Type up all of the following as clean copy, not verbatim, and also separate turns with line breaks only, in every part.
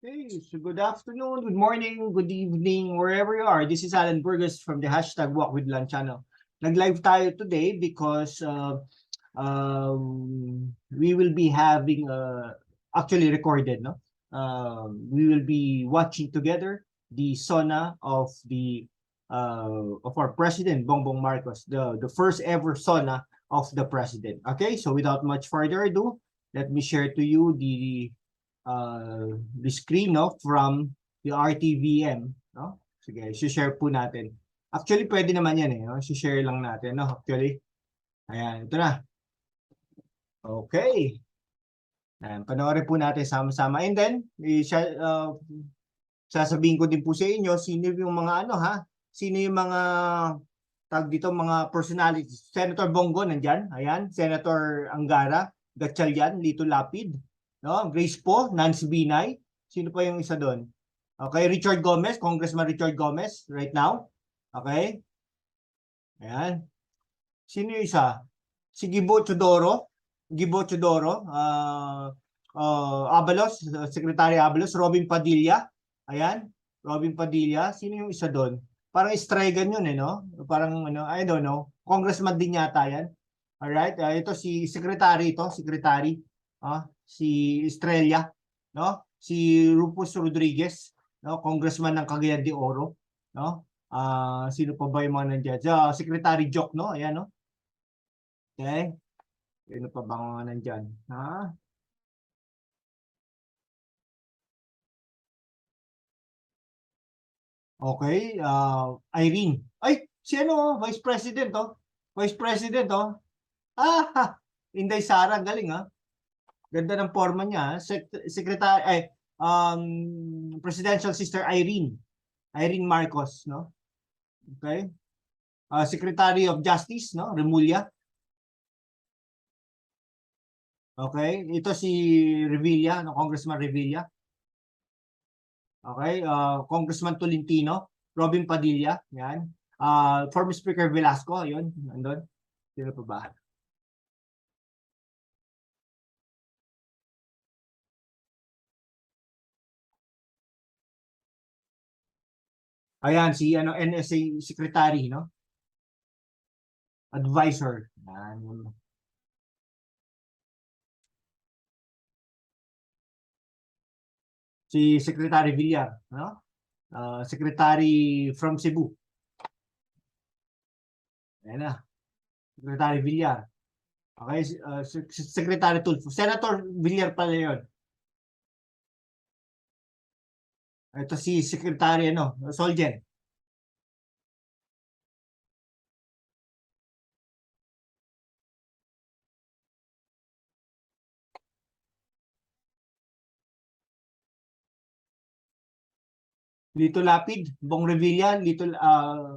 Hey, so good afternoon, good morning, good evening, wherever you are. This is Alan Burgos from the hashtag Walk with Lan channel. Nag-live tayo today because we will be having actually recorded, no? We will be watching together the SONA of our president Bongbong Marcos, the first ever SONA of the president. Okay, so without much further ado, let me share to you the screen, no, from the RTVM, no? Sige, share po natin. Actually, pwede naman yan, no? Share lang natin, no? Actually, ayan, ito na. Okay. Ayan, panoorin po natin sama-sama. And then, sasabihin ko din po sa inyo, sino yung mga sino yung mga tag dito, mga personalities. Senator Bongo nandyan, ayan. Senator Angara, Gatchalian, Lito Lapid, no? Grace Po, Nancy Binay. Sino pa yung isa doon? Okay, Richard Gomez, Congressman Richard Gomez right now. Okay? Ayan. Sino yung isa? Si Gibo Chodoro, Abalos, Secretary Abalos, Robin Padilla. Ayan, Robin Padilla. Sino yung isa doon? Parang Estragan yun, no? Parang, I don't know. Congressman din yata yan. Alright, ito si Secretary si Estrella, no? Si Rufus Rodriguez, no? Congressman ng Cagayan de Oro, no? Sino pa ba yung mga nandiyan? Secretary Joke, no? Ayan, no? Okay. Sino pa ba mga nandiyan? Okay, Irene. Ay, si ano, Vice President, oh. Vice President, oh. Inday Sara, galing, ha? Ganda ng forma niya, Secretary, Presidential Sister Irene Marcos, no? Okay. Secretary of Justice, no? Remulla. Okay, ito si Revilla, no? Congressman Revilla. Okay, Congressman Tolentino, Robin Padilla, yan. Former Speaker Velasco, yun, nandun. Sino pa ba? Ayan, si NSA Secretary, no? Advisor. Yan. Si Secretary Villar, no? Secretary from Cebu. Ayan na. Secretary Villar. Okay, Secretary Tulfo. Senator Villar pala yun. Ito si Secretary, Solgen. Lito Lapid, Bong Revilla,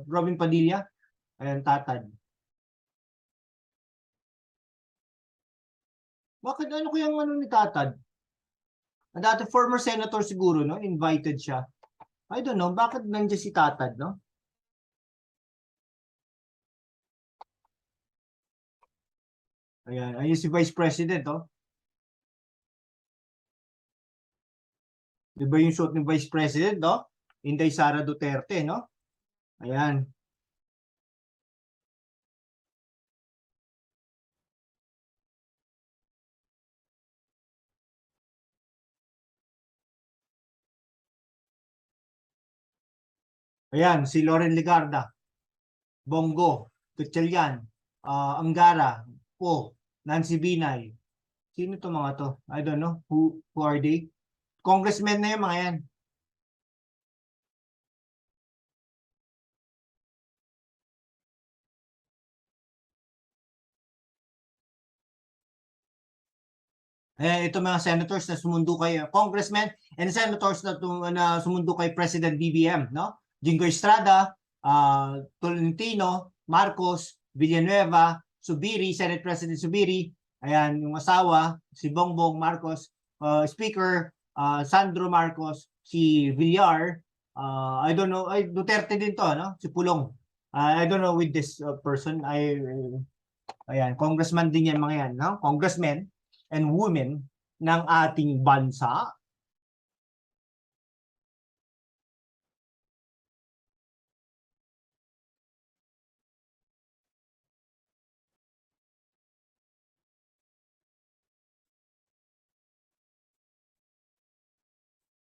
Robin Padilla. Ayan, Tatad. Bakit ano kaya ang ni Tatad? Dati former senator siguro, no? Invited siya. I don't know, bakit nandiyan si Tatad, no? Ayan, ayun si Vice President, oh. Di ba yung suot ni Vice President, no? Inday Sara Duterte, no? Ayan. Ayan, si Loren Legarda, Bongo, Gatchalian, Angara, Po, Nancy Binay. Sino to mga to? I don't know. Who are they? Congressmen na yung mga yan. Ito mga senators na sumundo kay congressmen and senators na sumundo kay President BBM, no? Jingo Estrada, Tolentino, Marcos, Villanueva, Subiri, Senate President Subiri, ayan yung asawa, si Bongbong Marcos, Speaker Sandro Marcos, si Villar, I don't know, Duterte din to, no? Si Pulong. I don't know with this person. Ayan, congressman din yan mga yan, no? Congressmen and women ng ating bansa.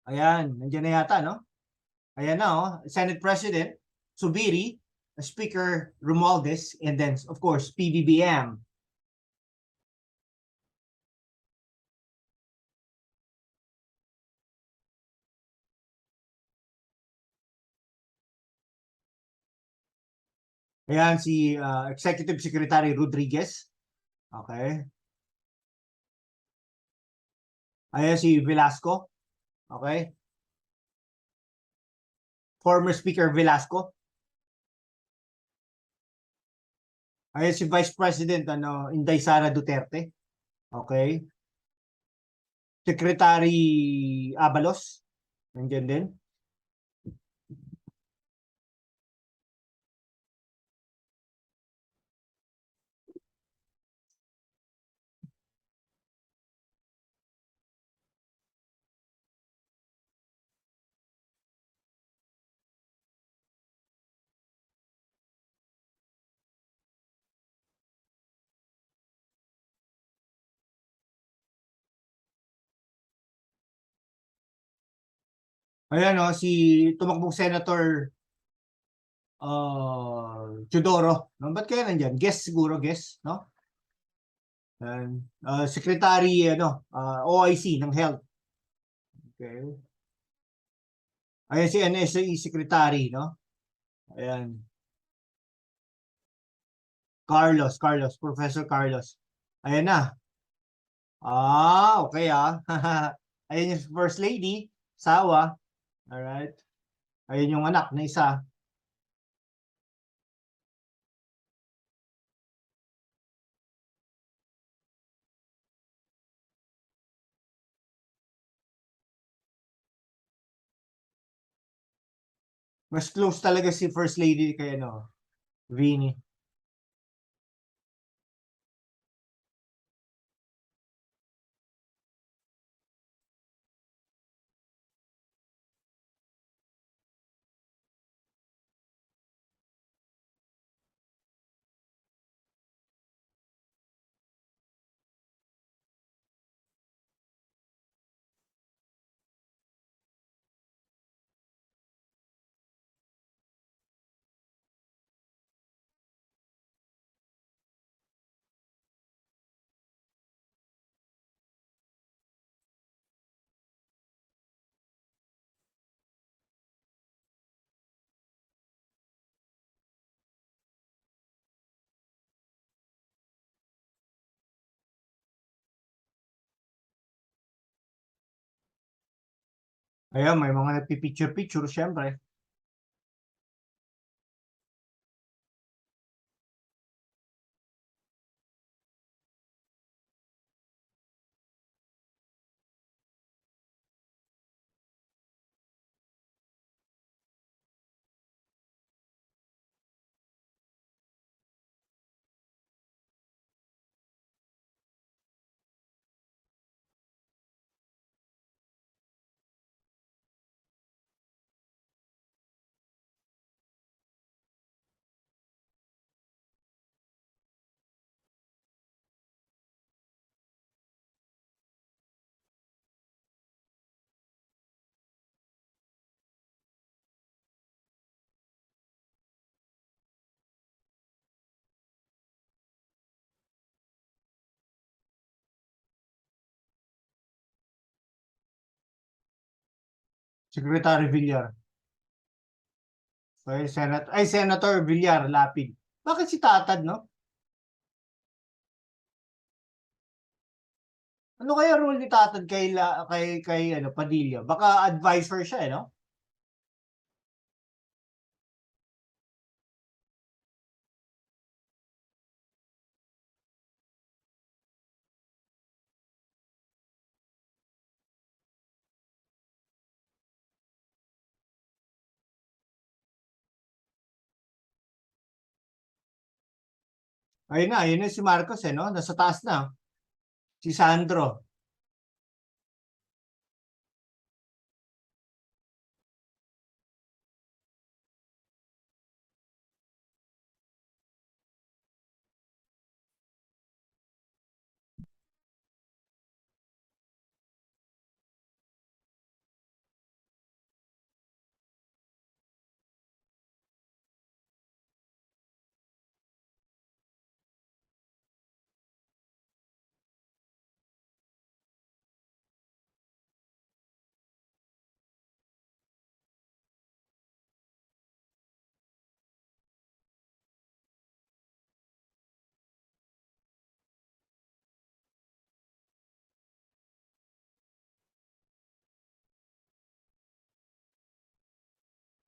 Ayan, nandiyan na yata, no? Ayan na, oh. Senate President Subiri, Speaker Romualdez, and then, of course, PBBM. Ayan, si Executive Secretary Rodriguez. Okay. Ayan si Velasco. Okay. Former Speaker Velasco. Ayan si Vice President Inday Sara Duterte. Okay. Secretary Abalos. Nandiyan din. Ayan, si tumakbong Senator Teodoro. No? Ba't kaya nandiyan? Guest siguro, guest, no? And, Secretary OIC ng Health. Okay. Ayan si NSA Secretary, no? Ayan. Carlos, Professor Carlos. Ayan na. Okay Ayan yung First Lady, Sawa. Alright. Ayan yung anak na isa. Mas close talaga si First Lady kay Vinny. Ayan, may mga nagpipicture-picture, syempre. Secretary Villar. Okay, Senator Villar Lapid. Bakit si Tatad, no? Ano kaya role ni Tatad kay Padilla? Baka advisor siya, no? Ayun na si Marcos, no? Nasa taas na. Si Sandro.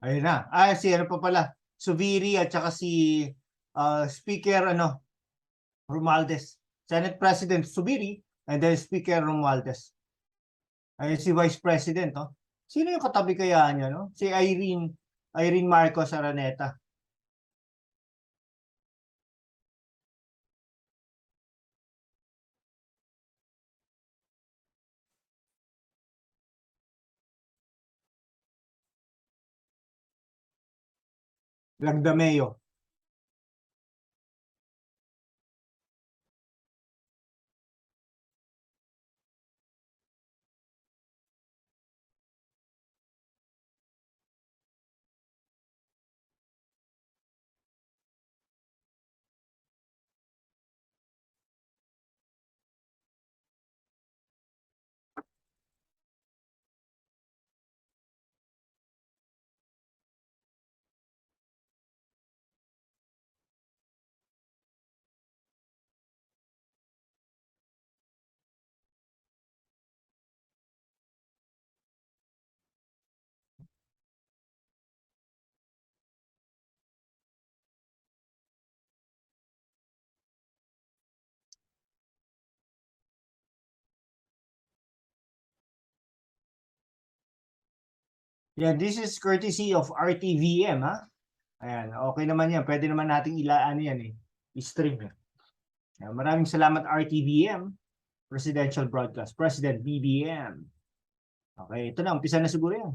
Ayun na. Si ano pa pala, Subiri at saka si Speaker Romualdez. Senate President Subiri and then Speaker Romualdez. Ayun si Vice President, no? Sino yung katabi kaya niya, no? Si Irene Marcos Araneta. Lagdameo. Yeah, this is courtesy of RTVM, ha? Ayan, okay naman yan. Pwede naman nating ilaan yan i-stream. Ayan, maraming salamat RTVM, Presidential Broadcast, President BBM. Okay, ito na, umpisa na siguro yan.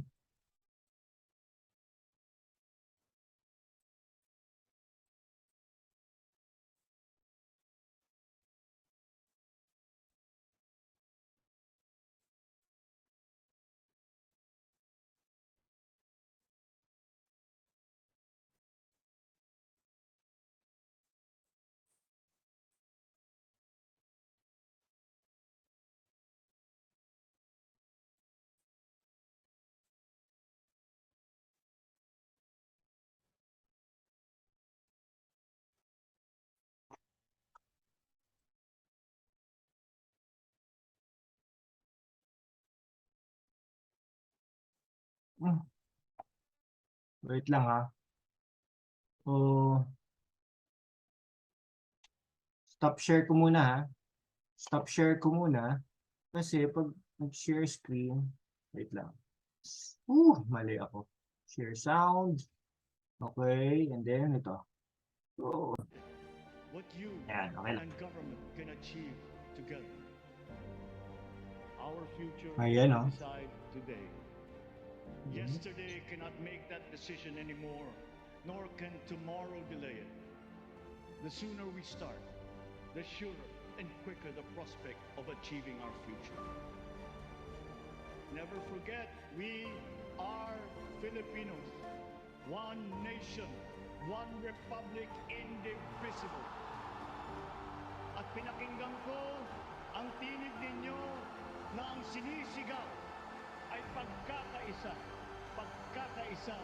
Wait lang, ha. So, stop share ko muna, ha. Stop share ko muna. Kasi pag nag-share screen, wait lang. Mali ako. Share sound. Okay, and then ito.
What you
Yan, okay lang.
and government can achieve together. Our future
Ayan,
we decide today. Yesterday cannot make that decision anymore, nor can tomorrow delay it. The sooner we start, the surer and quicker the prospect of achieving our future. Never forget, we are Filipinos. One nation, one republic, indivisible. At pinakinggan ko ang tinig ninyo na ang sinisigaw ay pagkakaisa, pagkakaisa,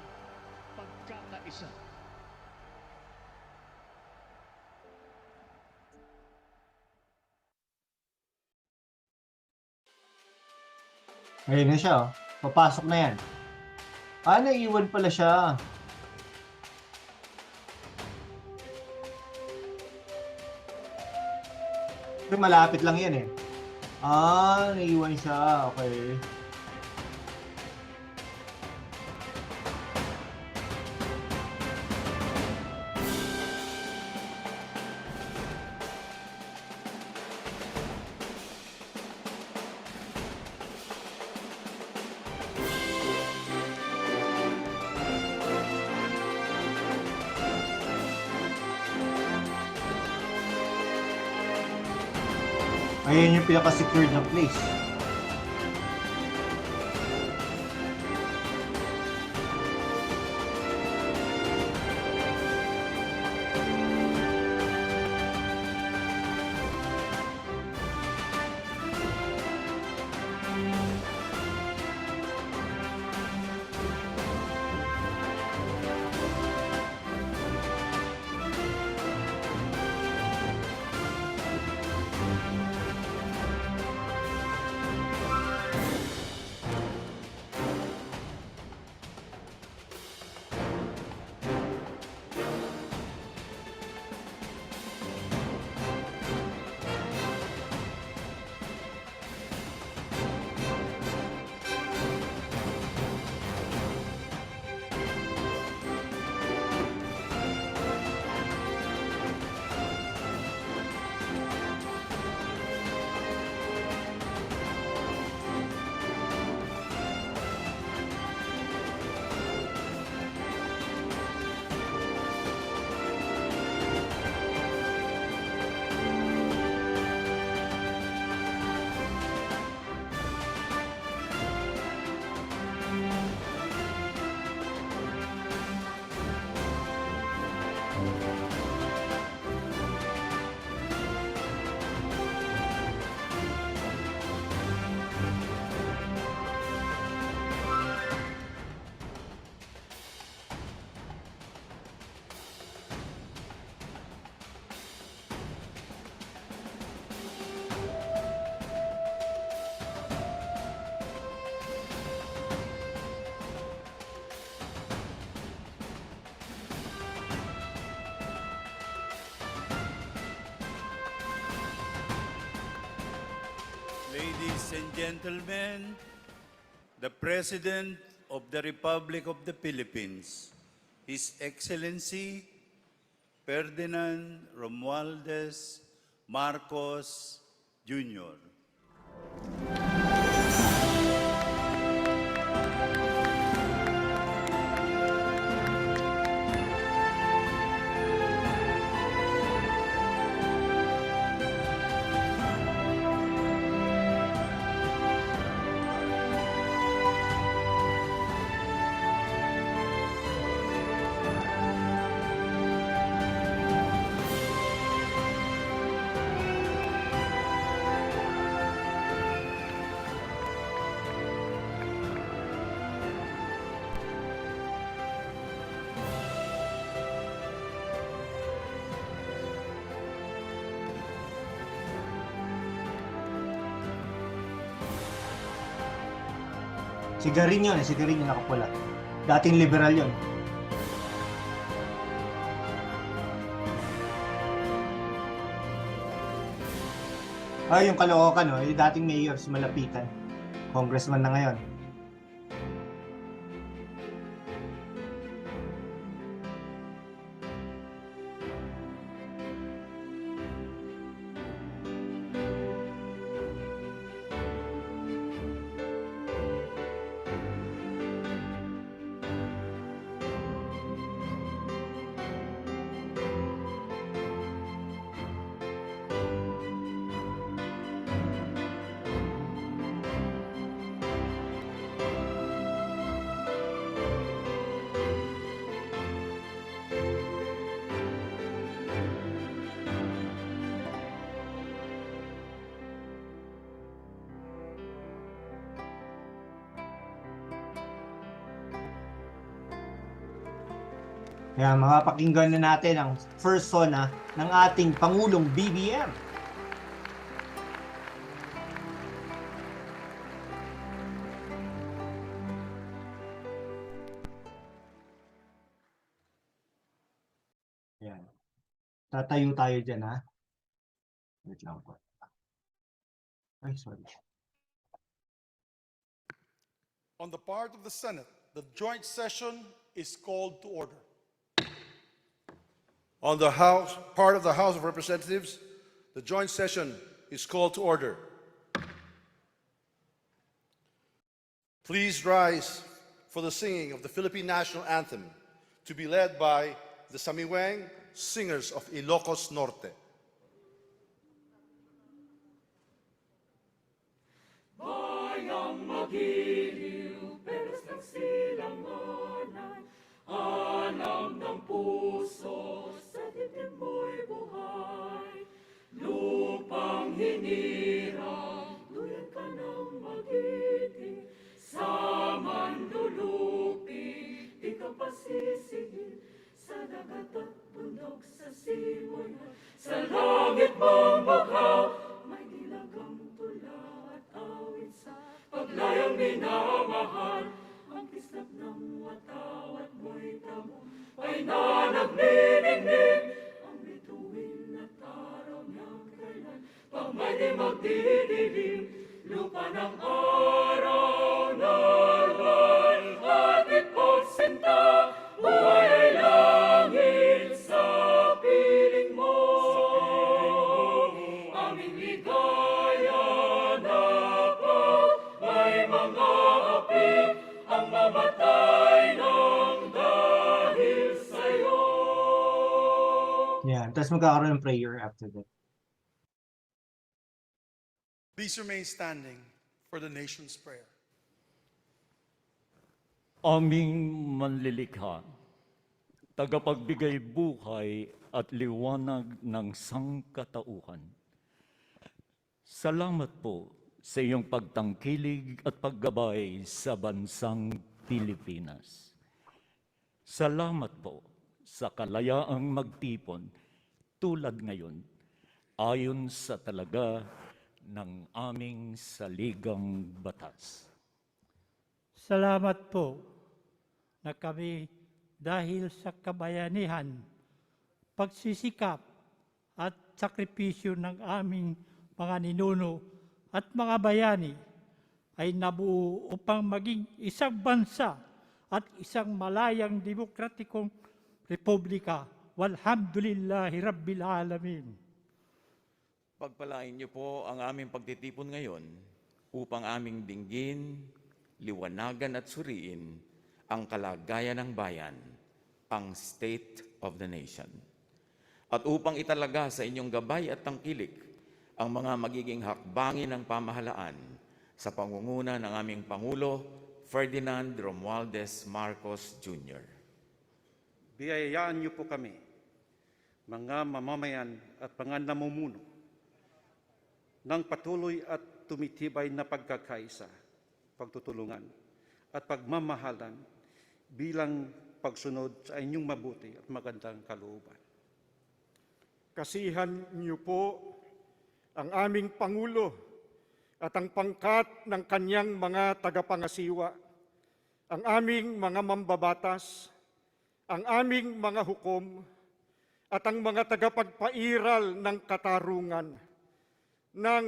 pagkakaisa.
Ayun na siya, oh. Papasok na yan. Naiwan pala siya. Pero malapit lang yan eh. Naiwan siya. Okay. Ayan yung pinaka-secured na place.
Ladies and gentlemen, the President of the Republic of the Philippines, His Excellency Ferdinand Romualdez Marcos Jr.
Sigarilyo nakapula. Dating liberal yun. Yung Caloocan, no? Yung dating mayor si Malapitan. Congressman na ngayon. Kaya makapakinggan na natin ang first SONA ng ating Pangulong BBM. Yan. Tatayo tayo dyan, ha? Wait lang po. Ay, sorry.
On the part of the Senate, the joint session is called to order. On the part of the House of Representatives, the joint session is called to order. Please rise for the singing of the Philippine National Anthem, to be led by the Samiwang Singers of Ilocos Norte.
Bayang magiliw, peros ng silanganan, alam ng puso, sa dibdib mo'y buhay. Lupang hinirang, duyan ka ng magiting, sa mandulupi, di ka pasisingin, sa dagat at bundok, sa simoy, sa langit mong bughaw, may dilagang tula at awit sa paglayang minamahal. Ang kislap ng watawat mo'y tamo, ay nanagniningning, ang bituin at araw niyang kailan, pang may di magdidilim, lupa ng araw narwal, at ipagsinta, buhay ay langit sa piling mo. Aming ligaya dapat may mga api, ang mamatay ng dahil sa'yo.
Yan. Tapos magkakaroon ng prayer after that.
Please remain standing for the nation's prayer.
Aming manlilikha, tagapagbigay buhay at liwanag ng sangkatauhan. Salamat po sa iyong pagtangkilig at paggabay sa bansang Pilipinas. Salamat po sa kalayaang magtipon tulad ngayon ayon sa talaga ng aming saligang batas.
Salamat po na kami dahil sa kabayanihan, pagsisikap at sakripisyo ng aming mga ninuno at mga bayani ay nabuo upang maging isang bansa at isang malayang demokratikong republika. Walhamdulillahi Rabbil Alamin.
Pagpalain niyo po ang aming pagtitipon ngayon upang aming dinggin, liwanagan at suriin ang kalagayan ng bayan, ang state of the nation. At upang italaga sa inyong gabay at tangkilik ang mga magiging hakbangin ng pamahalaan sa pangunguna ng aming Pangulo, Ferdinand Romualdez Marcos Jr.
Biyayaan niyo po kami, mga mamamayan at mga namumuno, ng patuloy at tumitibay na pagkakaisa, pagtutulungan at pagmamahalan bilang pagsunod sa inyong mabuti at magandang kalooban.
Kasihan niyo po ang aming Pangulo at ang pangkat ng kanyang mga tagapangasiwa, ang aming mga mambabatas, ang aming mga hukom, at ang mga tagapagpairal ng katarungan, ng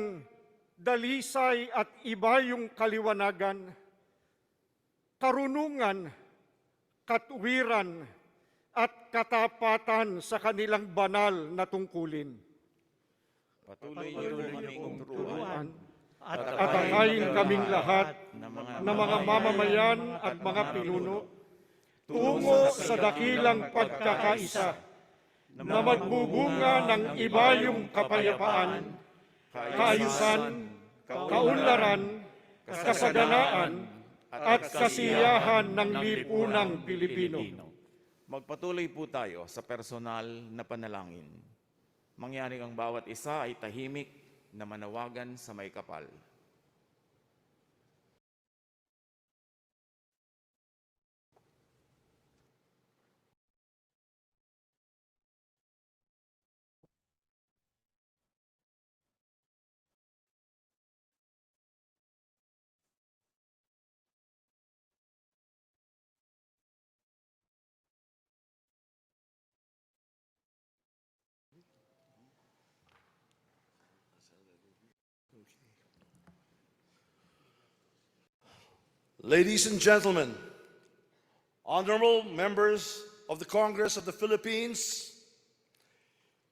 dalisay at ibayong kaliwanagan, karunungan, katwiran, at katapatan sa kanilang banal na tungkulin.
Patuloy niyo kaming turuan
At atakayin kaming lahat na mga mamamayan at mga pinuno tungo sa dakilang pagkakaisa na magbubunga ng ibayong kapayapaan, kaayusan, kaunlaran, kasaganaan, at kasiyahan ng lipunang Pilipino.
Magpatuloy po tayo sa personal na panalangin. Mangyaring ang bawat isa ay tahimik na manawagan sa may kapal.
Ladies and gentlemen, honorable members of the Congress of the Philippines,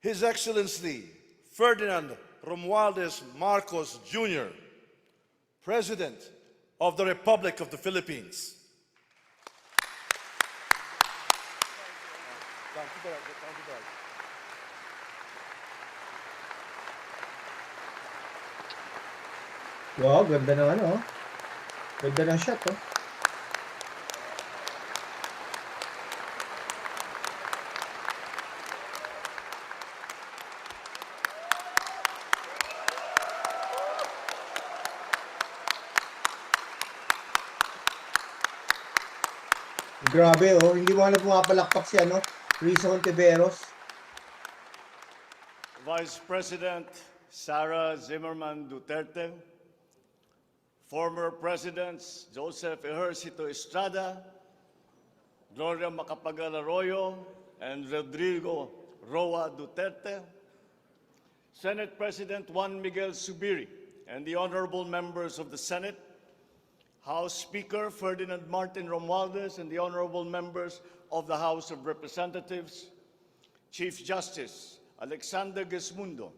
His Excellency Ferdinand Romualdez Marcos Jr., President of the Republic of the Philippines.
Wow, ganda ng ano. Ganda ng shot, oh. Grabe, oh. Hindi mo alam pumapalakpak si ano, Risa Hontiveros.
Vice President Sara Zimmerman Duterte, former Presidents Joseph Ejercito Estrada, Gloria Macapagal Arroyo, and Rodrigo Roa Duterte, Senate President Juan Miguel Zubiri, and the honorable members of the Senate, House Speaker Ferdinand Martin Romualdez, and the honorable members of the House of Representatives, Chief Justice Alexander Gesmundo,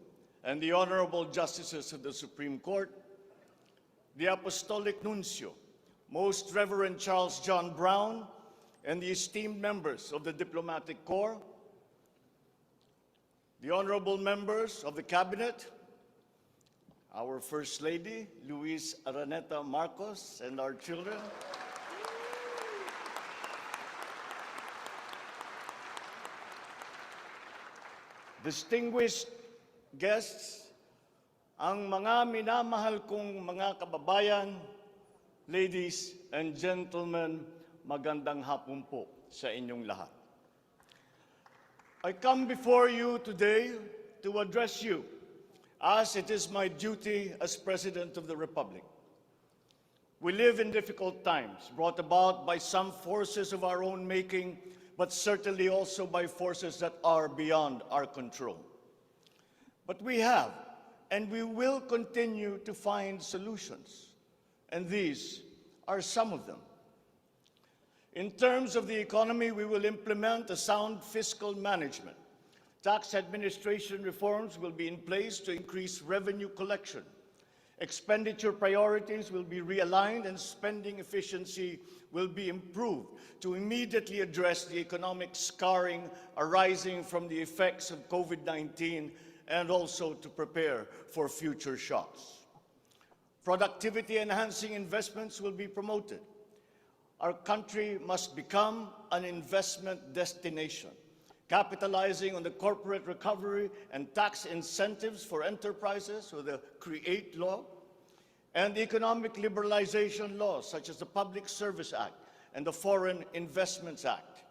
and the honorable justices of the Supreme Court, the Apostolic Nuncio, Most Reverend Charles John Brown, and the esteemed members of the Diplomatic Corps, the honorable members of the Cabinet, our First Lady, Luis Araneta Marcos, and our children, distinguished guests, ang mga minamahal kong mga kababayan, ladies and gentlemen, magandang hapon po sa inyong lahat. I come before you today to address you as it is my duty as President of the Republic. We live in difficult times brought about by some forces of our own making, but certainly also by forces that are beyond our control. But we have and we will continue to find solutions. And these are some of them. In terms of the economy, we will implement a sound fiscal management. Tax administration reforms will be in place to increase revenue collection. Expenditure priorities will be realigned and spending efficiency will be improved to immediately address the economic scarring arising from the effects of COVID-19 and also to prepare for future shocks. Productivity-enhancing investments will be promoted. Our country must become an investment destination, capitalizing on the corporate recovery and tax incentives for enterprises with the CREATE law and the economic liberalization laws such as the Public Service Act and the Foreign Investments Act.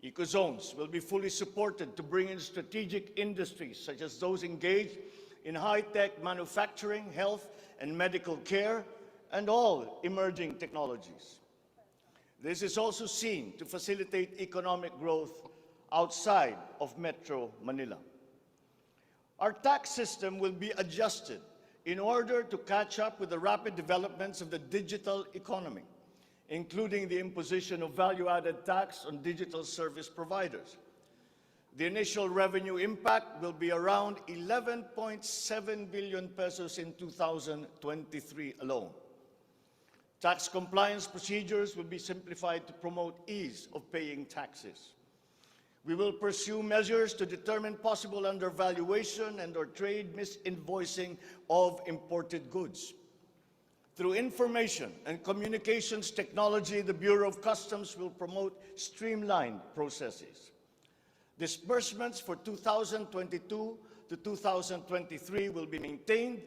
Ecozones will be fully supported to bring in strategic industries such as those engaged in high-tech manufacturing, health and medical care, and all emerging technologies. This is also seen to facilitate economic growth outside of Metro Manila. Our tax system will be adjusted in order to catch up with the rapid developments of the digital economy, including the imposition of value-added tax on digital service providers. The initial revenue impact will be around 11.7 billion pesos in 2023 alone. Tax compliance procedures will be simplified to promote ease of paying taxes. We will pursue measures to determine possible undervaluation and/or trade misinvoicing of imported goods. Through information and communications technology, the Bureau of Customs will promote streamlined processes. Disbursements for 2022 to 2023 will be maintained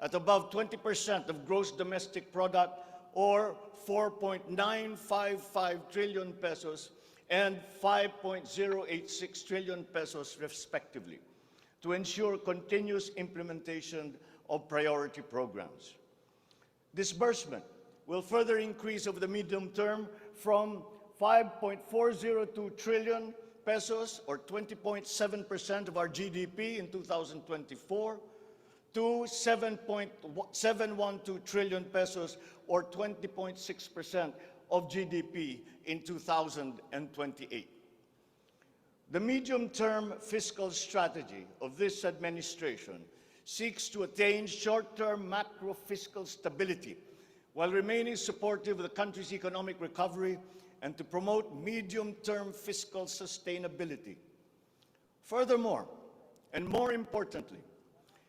at above 20% of gross domestic product or 4.955 trillion pesos and 5.086 trillion pesos respectively to ensure continuous implementation of priority programs. Disbursement will further increase over the medium term from 5.402 trillion pesos or 20.7% of our GDP in 2024 to 7.712 trillion pesos or 20.6% of GDP in 2028. The medium-term fiscal strategy of this administration seeks to attain short-term macro-fiscal stability while remaining supportive of the country's economic recovery and to promote medium-term fiscal sustainability. Furthermore, and more importantly,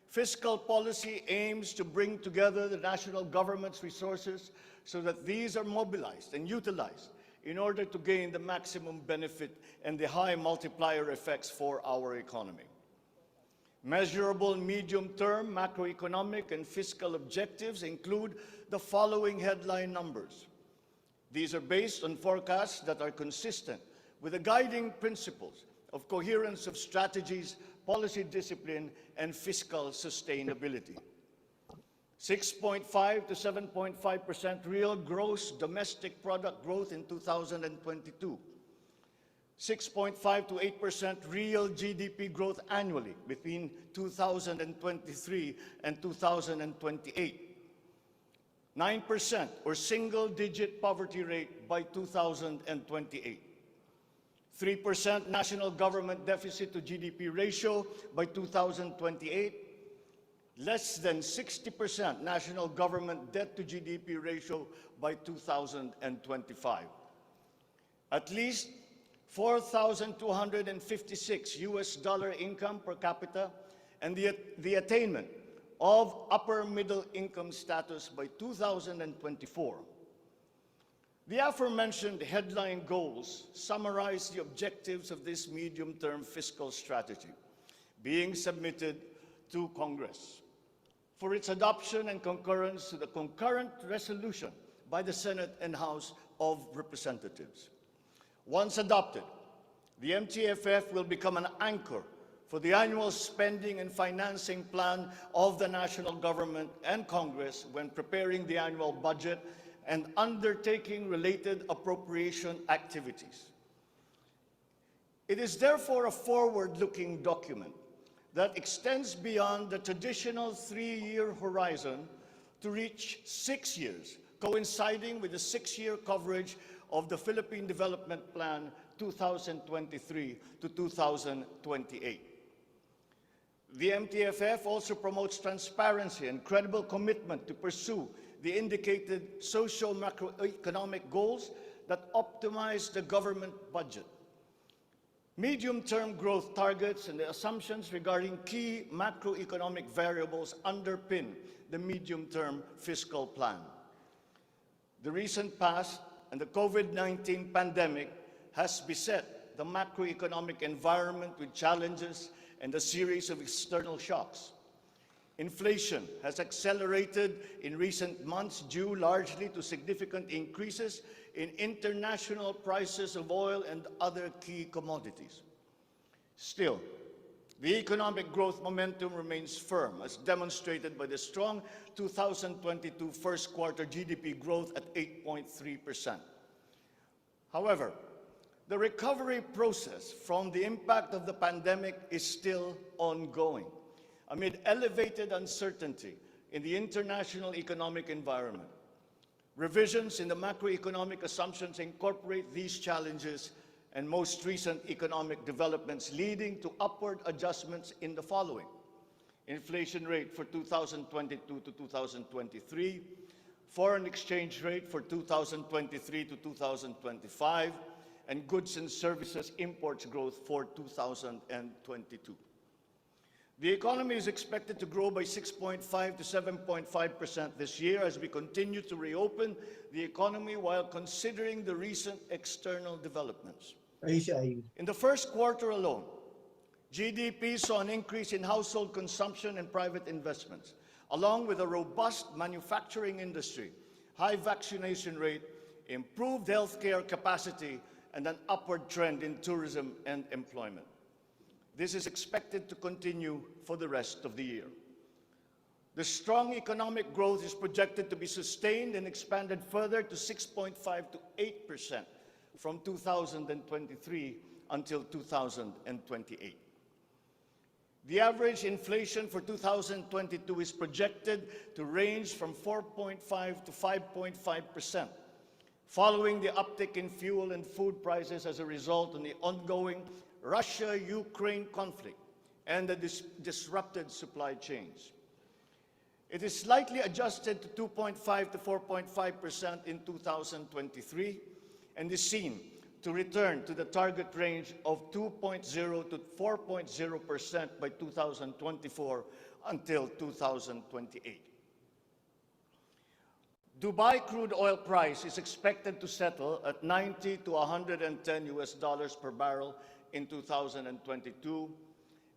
fiscal policy aims to bring together the national government's resources so that these are mobilized and utilized in order to gain the maximum benefit and the high multiplier effects for our economy. Measurable medium-term macroeconomic and fiscal objectives include the following headline numbers. These are based on forecasts that are consistent with the guiding principles of coherence of strategies, policy discipline, and fiscal sustainability. 6.5 to 7.5% real gross domestic product growth in 2022. 6.5 to 8% real GDP growth annually between 2023 and 2028. 9% or single-digit poverty rate by 2028. 3% national government deficit to GDP ratio by 2028. Less than 60% national government debt to GDP ratio by 2025. At least $4,256 income per capita and the attainment of upper middle income status by 2024. The aforementioned headline goals summarize the objectives of this medium-term fiscal strategy being submitted to Congress for its adoption and concurrence to the concurrent resolution by the Senate and House of Representatives. Once adopted, the MTFF will become an anchor for the annual spending and financing plan of the national government and Congress when preparing the annual budget and undertaking related appropriation activities. It is therefore a forward-looking document that extends beyond the traditional 3-year horizon to reach 6 years, coinciding with the 6-year coverage of the Philippine Development Plan 2023 to 2028. The MTFF also promotes transparency and credible commitment to pursue the indicated socio-macroeconomic goals that optimize the government budget. Medium-term growth targets and the assumptions regarding key macroeconomic variables underpin the medium-term fiscal plan. The recent past and the COVID-19 pandemic has beset the macroeconomic environment with challenges and a series of external shocks. Inflation has accelerated in recent months due largely to significant increases in international prices of oil and other key commodities. Still, the economic growth momentum remains firm, as demonstrated by the strong 2022 first quarter GDP growth at 8.3%. However, the recovery process from the impact of the pandemic is still ongoing, amid elevated uncertainty in the international economic environment. Revisions in the macroeconomic assumptions incorporate these challenges and most recent economic developments, leading to upward adjustments in the following: inflation rate for 2022 to 2023, foreign exchange rate for 2023 to 2025, and goods and services imports growth for 2022. The economy is expected to grow by 6.5 to 7.5% this year as we continue to reopen the economy while considering the recent external developments. In the first quarter alone, GDP saw an increase in household consumption and private investments, along with a robust manufacturing industry, high vaccination rate, improved healthcare capacity, and an upward trend in tourism and employment. This is expected to continue for the rest of the year. The strong economic growth is projected to be sustained and expanded further to 6.5 to 8% from 2023 until 2028. The average inflation for 2022 is projected to range from 4.5 to 5.5%, following the uptick in fuel and food prices as a result of the ongoing Russia-Ukraine conflict and the disrupted supply chains. It is slightly adjusted to 2.5 to 4.5% in 2023 and is seen to return to the target range of 2.0 to 4.0% by 2024 until 2028. Dubai crude oil price is expected to settle at 90 to 110 US dollars per barrel in 2022,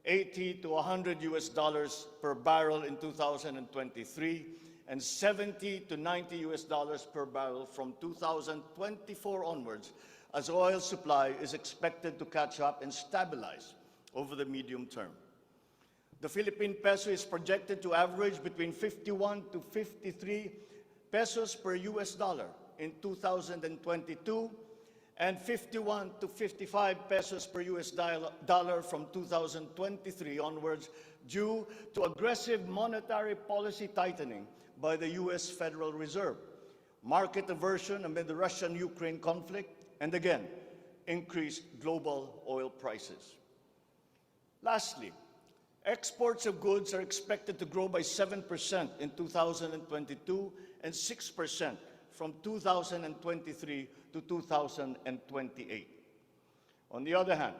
80 to 100 US dollars per barrel in 2023, and 70 to 90 US dollars per barrel from 2024 onwards, as oil supply is expected to catch up and stabilize over the medium term. The Philippine peso is projected to average between 51 to 53 pesos per US dollar in 2022 and 51 to 55 pesos per US dollar from 2023 onwards, due to aggressive monetary policy tightening by the US Federal Reserve, market aversion amid the Russian-Ukraine conflict, and again, increased global oil prices. Lastly, exports of goods are expected to grow by 7% in 2022 and 6% from 2023 to 2028. On the other hand,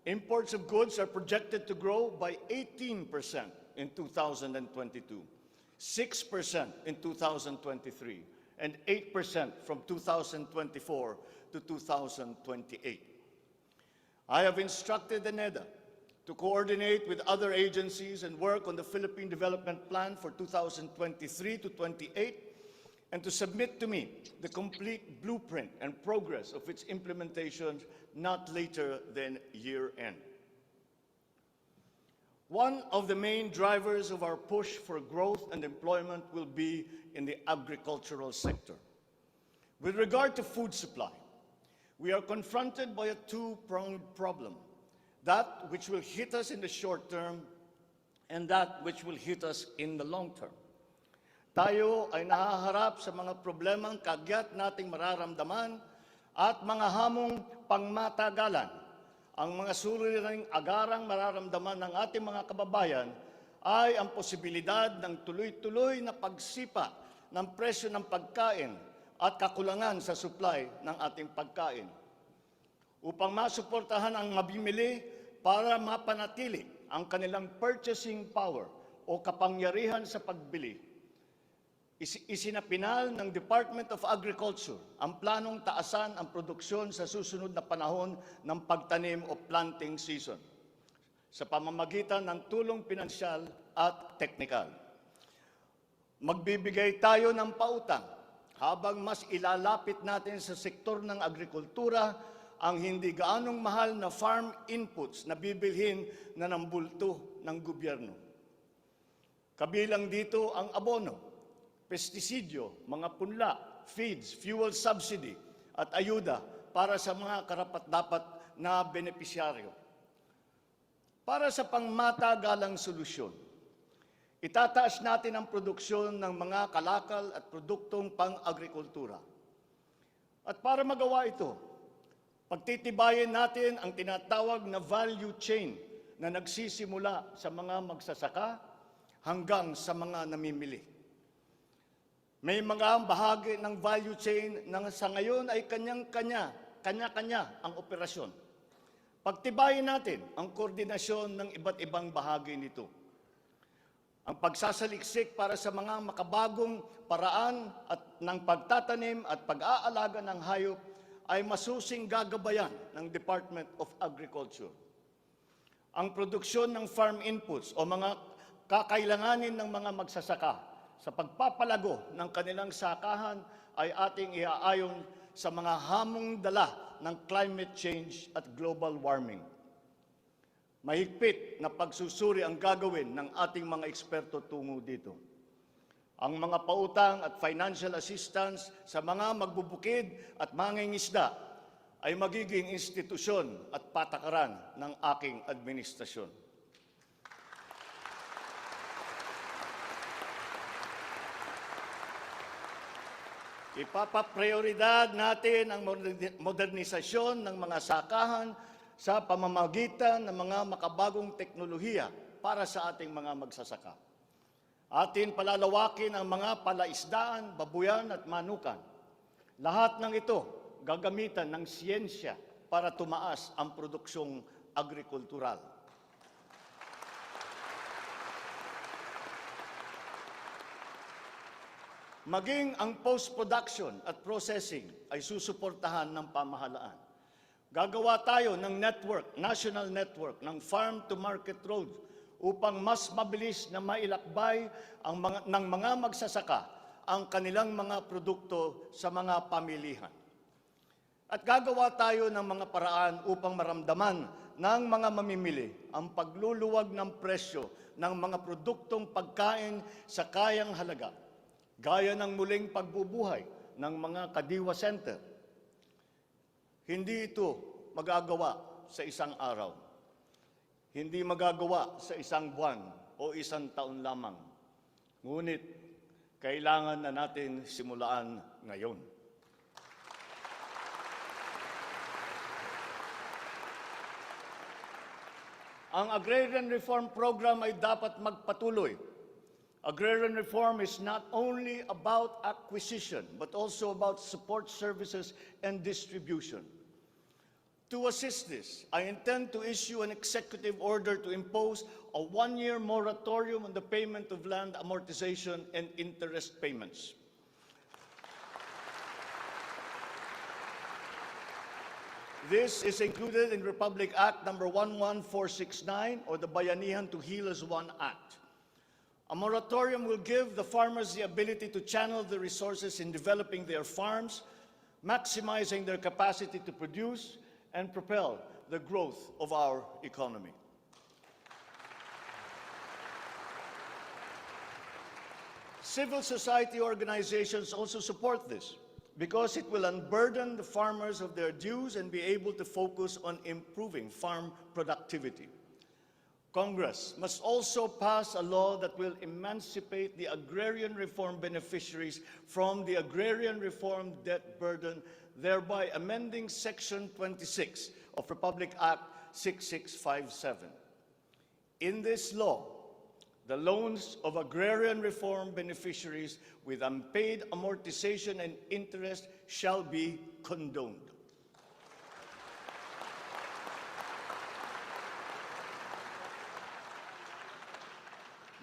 imports of goods are projected to grow by 18% in 2022, 6% in 2023, and 8% from 2024 to 2028. I have instructed the NEDA to coordinate with other agencies and work on the Philippine Development Plan for 2023 to 28 and to submit to me the complete blueprint and progress of its implementation not later than year-end. One of the main drivers of our push for growth and employment will be in the agricultural sector. With regard to food supply, we are confronted by a two-pronged problem: that which will hit us in the short term
and that which will hit us in the long term. Tayo ay nahaharap sa mga problemang kagyat nating mararamdaman at mga hamong pangmatagalan. Ang mga suliraning agarang mararamdaman ng ating mga kababayan ay ang posibilidad ng tuloy-tuloy na pagsipa ng presyo ng pagkain at kakulangan sa supply ng ating pagkain. Upang masuportahan ang mabimili para mapanatili ang kanilang purchasing power o kapangyarihan sa pagbili, isinapinal ng Department of Agriculture ang planong taasan ang produksyon sa susunod na panahon ng pagtanim o planting season sa pamamagitan ng tulong pinansyal at teknikal. Magbibigay tayo ng pautang habang mas ilalapit natin sa sektor ng agrikultura ang hindi gaanong mahal na farm inputs na bibilhin na ng bulto ng gobyerno. Kabilang dito ang abono, pestisidyo, mga punla, feeds, fuel subsidy at ayuda para sa mga karapat-dapat na benepisyaryo. Para sa pangmatagalang solusyon, itataas natin ang produksyon ng mga kalakal at produktong pang-agrikultura. At para magawa ito, pagtitibayin natin ang tinatawag na value chain na nagsisimula sa mga magsasaka hanggang sa mga namimili. May mga bahagi ng value chain na sa ngayon ay kanya-kanya ang operasyon. Pagtibayin natin ang koordinasyon ng iba't ibang bahagi nito. Ang pagsasaliksik para sa mga makabagong paraan at ng pagtatanim at pag-aalaga ng hayop ay masusing gagabayan ng Department of Agriculture. Ang produksyon ng farm inputs o mga kakailanganin ng mga magsasaka sa pagpapalago ng kanilang sakahan ay ating iaayon sa mga hamong dala ng climate change at global warming. Mahigpit na pagsusuri ang gagawin ng ating mga eksperto tungo dito. Ang mga pautang at financial assistance sa mga magbubukid at mangingisda ay magiging institusyon at patakaran ng aking administrasyon. Ipapaprioridad natin ang modernisasyon ng mga sakahan sa pamamagitan ng mga makabagong teknolohiya para sa ating mga magsasaka. Atin palalawakin ang mga palaisdaan, babuyan at manukan. Lahat ng ito gagamitan ng siyensya para tumaas ang produksyong agrikultural. Maging ang post-production at processing ay susuportahan ng pamahalaan. Gagawa tayo ng network, national network ng farm-to-market road upang mas mabilis na mailakbay ng mga magsasaka ang kanilang mga produkto sa mga pamilihan. At gagawa tayo ng mga paraan upang maramdaman ng mga mamimili ang pagluluwag ng presyo ng mga produktong pagkain sa kayang halaga, gaya ng muling pagbubuhay ng mga Kadiwa Center. Hindi ito magagawa sa isang araw. Hindi magagawa sa isang buwan o isang taon lamang. Ngunit, kailangan na natin simulaan ngayon. Ang Agrarian Reform Program ay dapat magpatuloy. Agrarian reform is not only about acquisition, but also about support services and distribution. To assist this, I intend to issue an executive order to impose a one-year moratorium on the payment of land amortization and interest payments. This is included in Republic Act number 11469 or the Bayanihan to Heal as One Act. A moratorium will give the farmers the ability to channel the resources in developing their farms, maximizing their capacity to produce and propel the growth of our economy. Civil society organizations also support this because it will unburden the farmers of their dues and be able to focus on improving farm productivity. Congress must also pass a law that will emancipate the agrarian reform beneficiaries from the agrarian reform debt burden, thereby amending Section 26 of Republic Act 6657. In this law, the loans of agrarian reform beneficiaries with unpaid amortization and interest shall be condoned.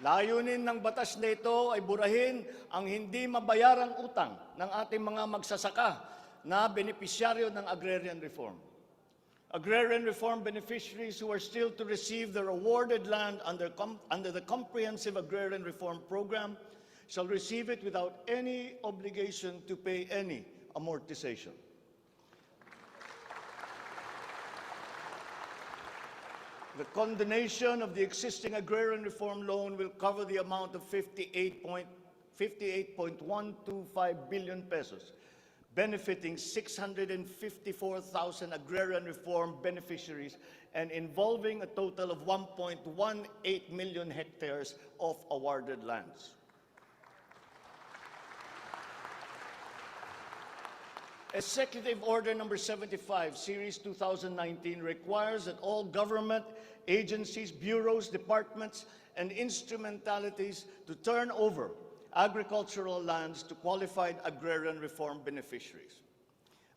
Layunin ng batas na ito ay burahin ang hindi mabayarang utang ng ating mga magsasaka na benepisyaryo ng agrarian reform. Agrarian reform beneficiaries who are still to receive their awarded land under the Comprehensive Agrarian Reform Program shall receive it without any obligation to pay any amortization. The condonation of the existing agrarian reform loan will cover the amount of 58.125 billion pesos, benefiting 654,000 agrarian reform beneficiaries and involving a total of 1.18 million hectares of awarded lands. Executive Order Number 75, Series 2019 requires that all government agencies, bureaus, departments, and instrumentalities to turn over agricultural lands to qualified agrarian reform beneficiaries.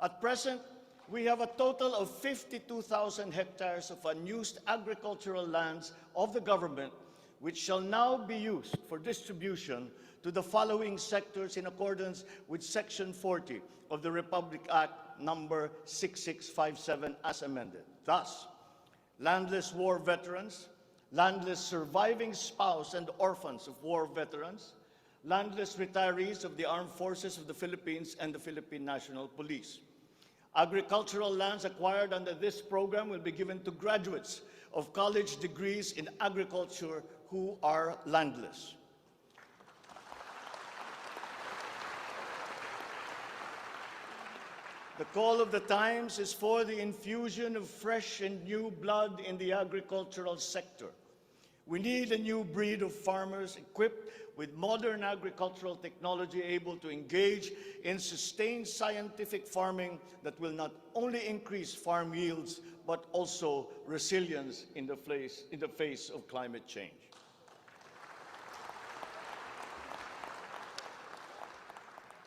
At present, we have a total of 52,000 hectares of unused agricultural lands of the government, which shall now be used for distribution to the following sectors in accordance with Section 40 of the Republic Act number 6657 as amended. Thus, landless war veterans, landless surviving spouse and orphans of war veterans, landless retirees of the Armed Forces of the Philippines and the Philippine National Police. Agricultural lands acquired under this program will be given to graduates of college degrees in agriculture who are landless. The call of the times is for the infusion of fresh and new blood in the agricultural sector. We need a new breed of farmers equipped with modern agricultural technology able to engage in sustained scientific farming that will not only increase farm yields, but also resilience in the face of climate change.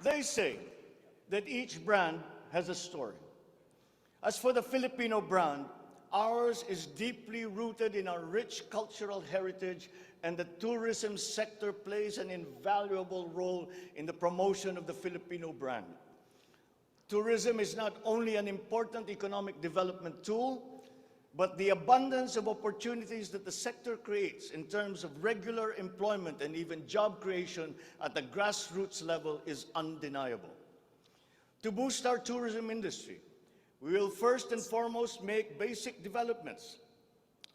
They say that each brand has a story. As for the Filipino brand, ours is deeply rooted in our rich cultural heritage, and the tourism sector plays an invaluable role in the promotion of the Filipino brand. Tourism is not only an important economic development tool, but the abundance of opportunities that the sector creates in terms of regular employment and even job creation at the grassroots level is undeniable. To boost our tourism industry, we will first and foremost make basic developments,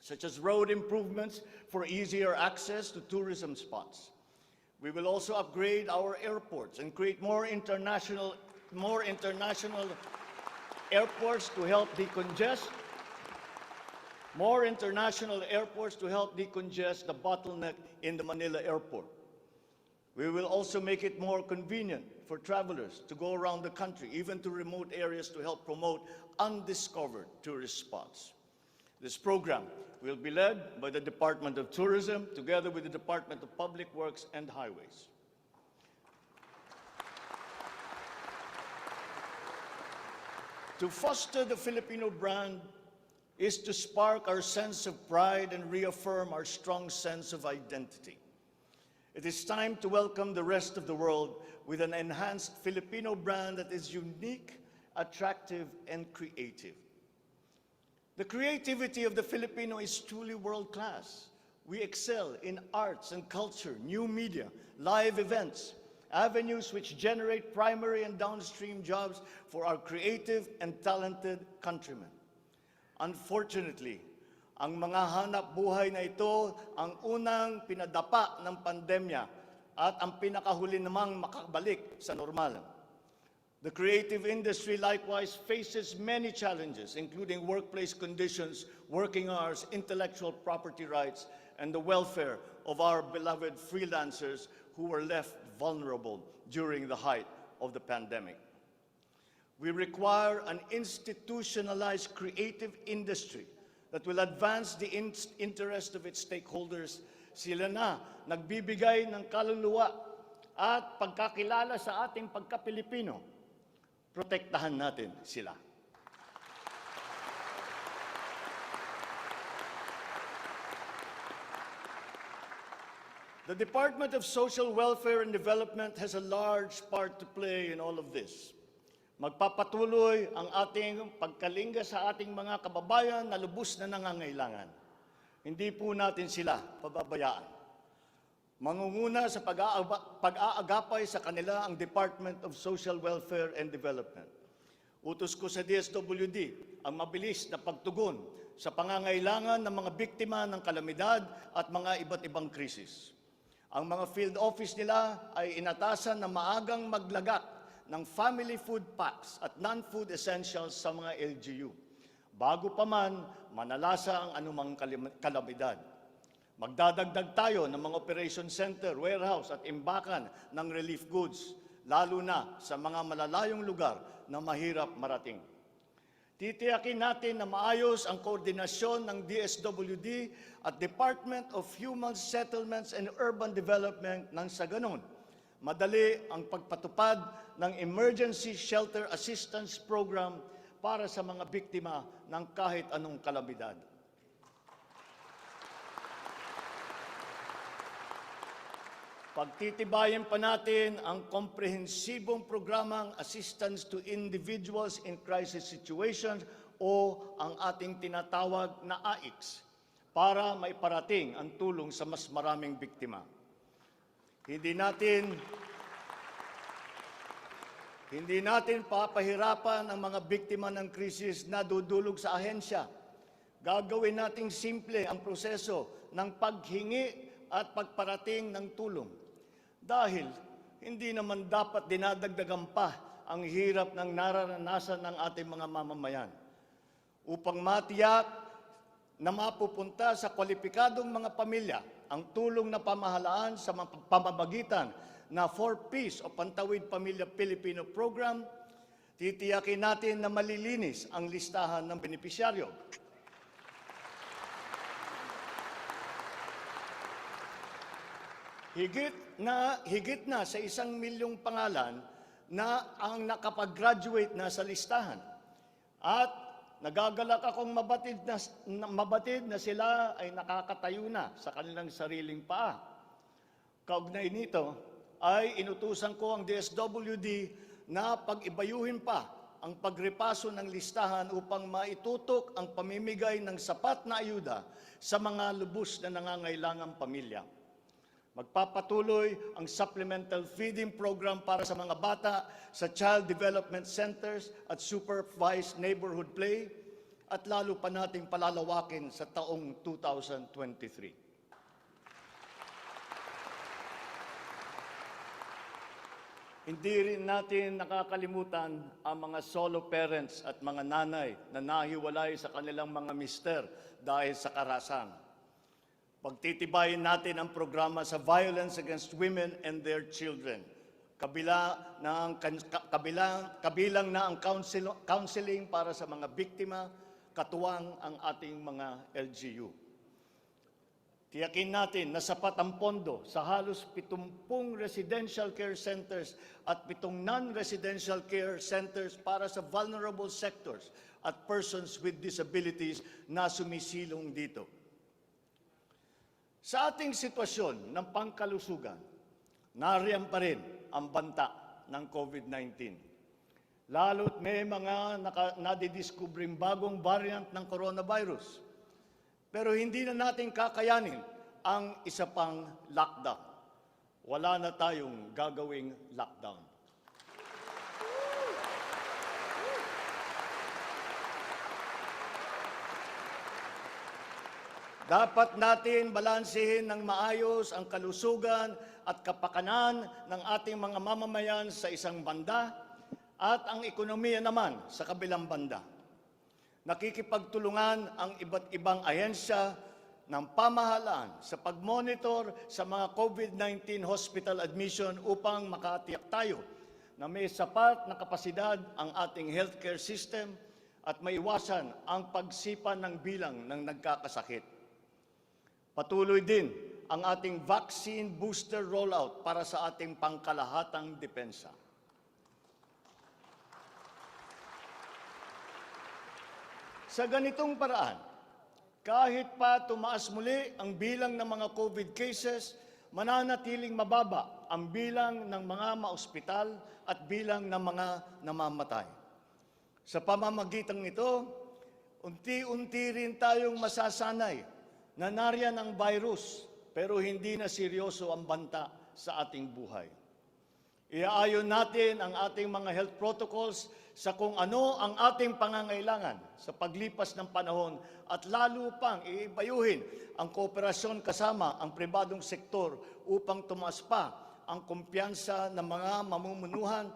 such as road improvements for easier access to tourism spots. We will also upgrade our airports and create more international airports to help decongest the bottleneck in the Manila airport. We will also make it more convenient for travelers to go around the country, even to remote areas, to help promote undiscovered tourist spots. This program will be led by the Department of Tourism, together with the Department of Public Works and Highways. To foster the Filipino brand is to spark our sense of pride and reaffirm our strong sense of identity. It is time to welcome the rest of the world with an enhanced Filipino brand that is unique, attractive, and creative. The creativity of the Filipino is truly world-class. We excel in arts and culture, new media, live events, avenues which generate primary and downstream jobs for our creative and talented countrymen. Unfortunately, ang mga hanap buhay na ito ang unang pinadapa ng pandemya at ang pinakahuli namang makabalik sa normal. The creative industry likewise faces many challenges, including workplace conditions, working hours, intellectual property rights, and the welfare of our beloved freelancers who were left vulnerable during the height of the pandemic. We require an institutionalized creative industry that will advance the interest of its stakeholders. Sila na nagbibigay ng kaluluwa at pagkakilala sa ating pagka-Pilipino. Protektahan natin sila. The Department of Social Welfare and Development has a large part to play in all of this. Magpapatuloy ang ating pagkalinga sa ating mga kababayan na lubos na nangangailangan. Hindi po natin sila pababayaan. Mangunguna sa pag-aagapay sa kanila ang Department of Social Welfare and Development. Utos ko sa DSWD ang mabilis na pagtugon sa pangangailangan ng mga biktima ng kalamidad at mga iba't ibang krisis. Ang mga field office nila ay inatasan na maagang maglagak ng family food packs at non-food essentials sa mga LGU, bago pa man manalasa ang anumang kalamidad. Magdadagdag tayo ng mga operation center, warehouse at imbakan ng relief goods, lalo na sa mga malalayong lugar na mahirap marating. Titiyakin natin na maayos ang koordinasyon ng DSWD at Department of Human Settlements and Urban Development nang sa ganon madali ang pagpatupad ng Emergency Shelter Assistance Program para sa mga biktima ng kahit anong kalamidad. Pagtitibayin pa natin ang komprehensibong programang Assistance to Individuals in Crisis Situations o ang ating tinatawag na AICS para maiparating ang tulong sa mas maraming biktima. Hindi natin papahirapan ang mga biktima ng krisis na dudulog sa ahensya. Gagawin nating simple ang proseso ng paghingi at pagparating ng tulong. Dahil hindi naman dapat dinadagdagan pa ang hirap ng nararanasan ng ating mga mamamayan. Upang matiyak na mapupunta sa kwalipikadong mga pamilya ang tulong na pamahalaan sa pamamagitan na 4Ps o Pantawid Pamilya Pilipino Program, titiyakin natin na malilinis ang listahan ng benepisyaryo. Higit na sa 1 milyong pangalan na ang nakapag-graduate na sa listahan. At nagagalak akong mabatid na sila ay nakakatayo na sa kanilang sariling paa. Kaugnay nito ay inutusan ko ang DSWD na pag-ibayuhin pa ang pagrepaso ng listahan upang maitutok ang pamimigay ng sapat na ayuda sa mga lubos na nangangailangang pamilya. Magpapatuloy ang supplemental feeding program para sa mga bata sa child development centers at supervised neighborhood play at lalo pa nating palalawakin sa taong 2023. Hindi rin natin nakakalimutan ang mga solo parents at mga nanay na nahiwalay sa kanilang mga mister dahil sa karahasan. Pagtitibayin natin ang programa sa violence against women and their children. Kabilang na ang counseling para sa mga biktima, katuwang ang ating mga LGU. Tiyakin natin na sapat ang pondo sa halos 70 residential care centers at 7 non-residential care centers para sa vulnerable sectors at persons with disabilities na sumisilong dito. Sa ating sitwasyon ng pangkalusugan, nariyan pa rin ang banta ng COVID-19. Lalo't may mga nadidiscovering bagong variant ng coronavirus. Pero hindi na natin kakayanin ang isa pang lockdown. Wala na tayong gagawing lockdown. Dapat natin balansehin ng maayos ang kalusugan at kapakanan ng ating mga mamamayan sa isang banda at ang ekonomiya naman sa kabilang banda. Nakikipagtulungan ang iba't ibang ahensya ng pamahalaan sa pag-monitor sa mga COVID-19 hospital admission upang makatiyak tayo na may sapat na kapasidad ang ating healthcare system at maiwasan ang pagsipa ng bilang ng nagkakasakit. Patuloy din ang ating vaccine booster rollout para sa ating pangkalahatang depensa. Sa ganitong paraan, kahit pa tumaas muli ang bilang ng mga COVID cases, mananatiling mababa ang bilang ng mga maospital at bilang ng mga namamatay. Sa pamamagitan nito, unti-unti rin tayong masasanay na nariyan ang virus pero hindi na seryoso ang banta sa ating buhay. Iaayon natin ang ating mga health protocols sa kung ano ang ating pangangailangan sa paglipas ng panahon at lalo pang iibayuhin ang kooperasyon kasama ang pribadong sektor upang tumaas pa ang kumpiyansa ng mga mamumunuhan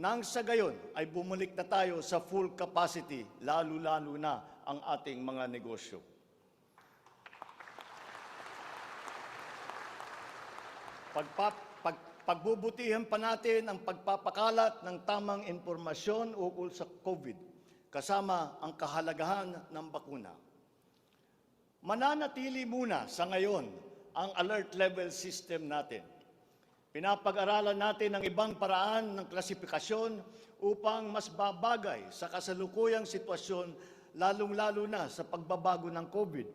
nang sa gayon ay bumalik na tayo sa full capacity, lalo-lalo na ang ating mga negosyo. Pagbubutihan pa natin ang pagpapakalat ng tamang impormasyon ukol sa COVID, kasama ang kahalagahan ng bakuna. Mananatili muna sa ngayon ang alert level system natin. Pinapag-aralan natin ang ibang paraan ng klasifikasyon upang mas babagay sa kasalukuyang sitwasyon, lalong-lalo na sa pagbabago ng COVID.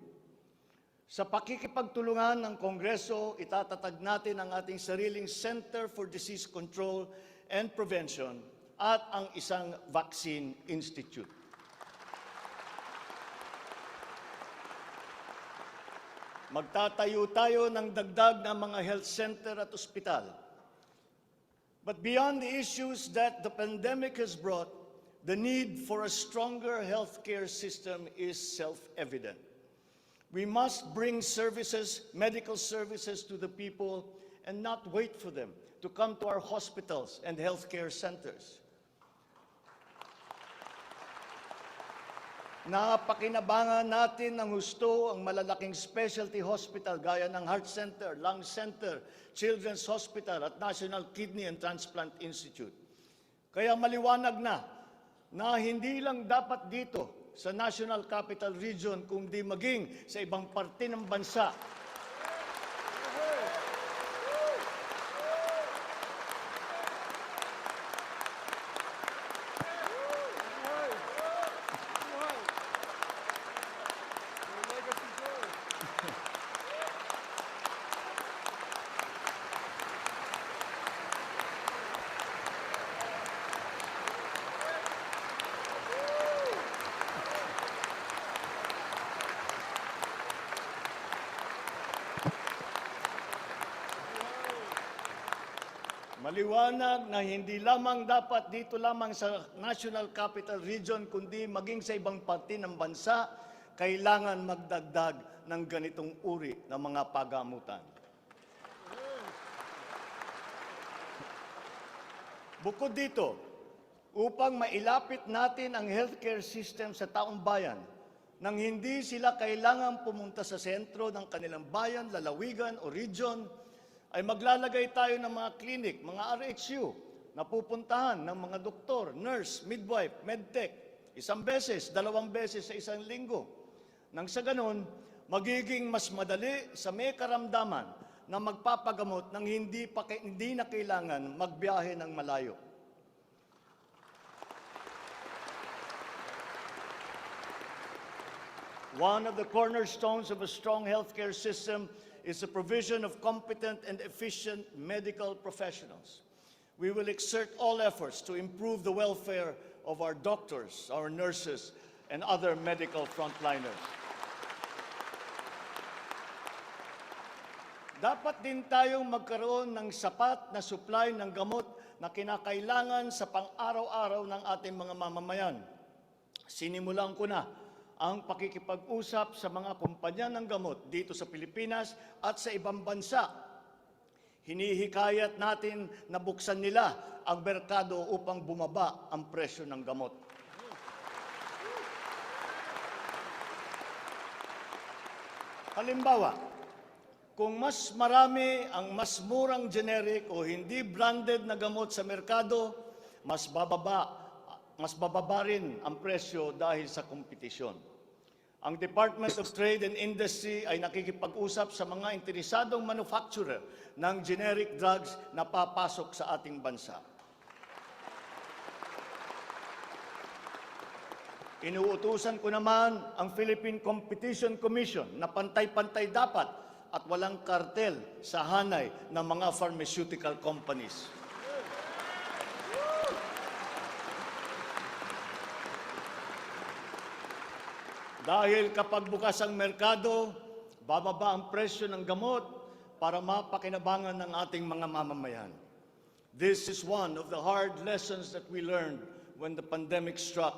Sa pakikipagtulungan ng Kongreso, itatatag natin ang ating sariling Center for Disease Control and Prevention at ang isang Vaccine Institute. Magtatayo tayo ng dagdag na mga health center at ospital. But beyond the issues that the pandemic has brought, the need for a stronger healthcare system is self-evident. We must bring services, medical services to the people and not wait for them to come to our hospitals and healthcare centers. Napakinabangan natin ng husto ang malalaking specialty hospital gaya ng Heart Center, Lung Center, Children's Hospital at National Kidney and Transplant Institute. Kaya maliwanag na hindi lang dapat dito sa National Capital Region kundi maging sa ibang parte ng bansa. Maliwanag na hindi lamang dapat dito lamang sa National Capital Region, kundi maging sa ibang parte ng bansa, kailangan magdagdag ng ganitong uri ng mga pagamutan. Bukod dito, upang mailapit natin ang healthcare system sa taong bayan, nang hindi sila kailangan pumunta sa sentro ng kanilang bayan, lalawigan o region, ay maglalagay tayo ng mga clinic, mga RHU, na pupuntahan ng mga doktor, nurse, midwife, medtech, 1 beses, 2 beses sa isang linggo. Nang sa ganon, magiging mas madali sa may karamdaman na magpapagamot nang hindi na kailangan magbiyahe ng malayo. One of the cornerstones of a strong healthcare system is the provision of competent and efficient medical professionals. We will exert all efforts to improve the welfare of our doctors, our nurses, and other medical frontliners. Dapat din tayong magkaroon ng sapat na supply ng gamot na kinakailangan sa pang-araw-araw ng ating mga mamamayan. Sinimulan ko na ang pakikipag-usap sa mga kumpanya ng gamot dito sa Pilipinas at sa ibang bansa. Hinihikayat natin na buksan nila ang merkado upang bumaba ang presyo ng gamot. Halimbawa, kung mas marami ang mas murang generic o hindi branded na gamot sa merkado, mas bababa rin ang presyo dahil sa kompetisyon. Ang Department of Trade and Industry ay nakikipag-usap sa mga interesadong manufacturer ng generic drugs na papasok sa ating bansa. Inuutusan ko naman ang Philippine Competition Commission na pantay-pantay dapat at walang kartel sa hanay ng mga pharmaceutical companies. Dahil kapag bukas ang merkado, bababa ang presyo ng gamot para mapakinabangan ng ating mga mamamayan. This is one of the hard lessons that we learned when the pandemic struck,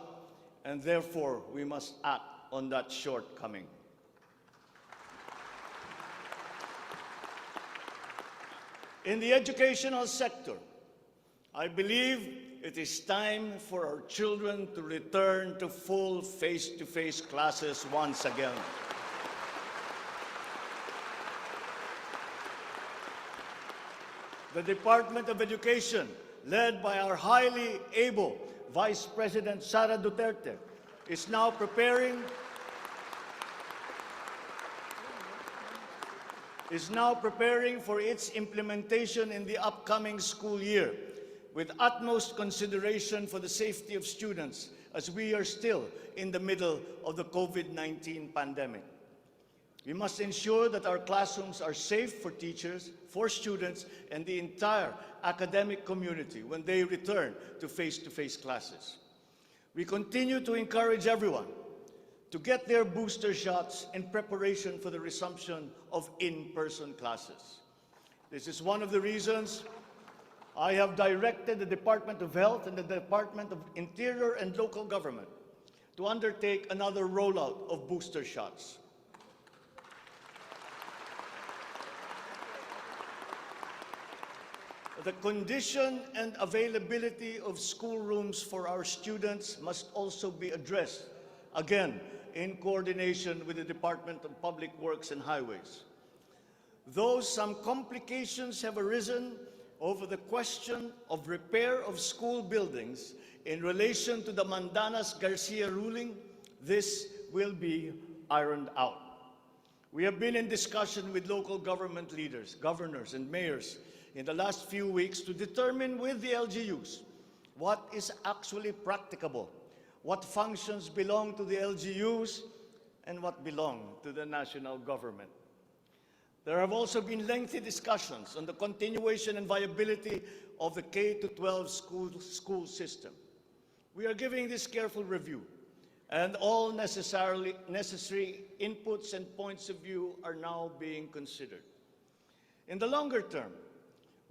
and therefore we must act on that shortcoming. In the educational sector, I believe it is time for our children to return to full face-to-face classes once again. The Department of Education, led by our highly able Vice President Sara Duterte, is now preparing for its implementation in the upcoming school year, with utmost consideration for the safety of students as we are still in the middle of the COVID-19 pandemic. We must ensure that our classrooms are safe for teachers, for students, and the entire academic community when they return to face-to-face classes. We continue to encourage everyone to get their booster shots in preparation for the resumption of in-person classes. This is one of the reasons I have directed the Department of Health and the Department of Interior and Local Government to undertake another rollout of booster shots. The condition and availability of schoolrooms for our students must also be addressed, again, in coordination with the Department of Public Works and Highways. Though some complications have arisen over the question of repair of school buildings in relation to the Mandanas-Garcia ruling, this will be ironed out. We have been in discussion with local government leaders, governors, and mayors in the last few weeks to determine with the LGUs what is actually practicable, what functions belong to the LGUs, and what belong to the national government. There have also been lengthy discussions on the continuation and viability of the K-12 school system. We are giving this careful review, and all necessary inputs and points of view are now being considered. In the longer term,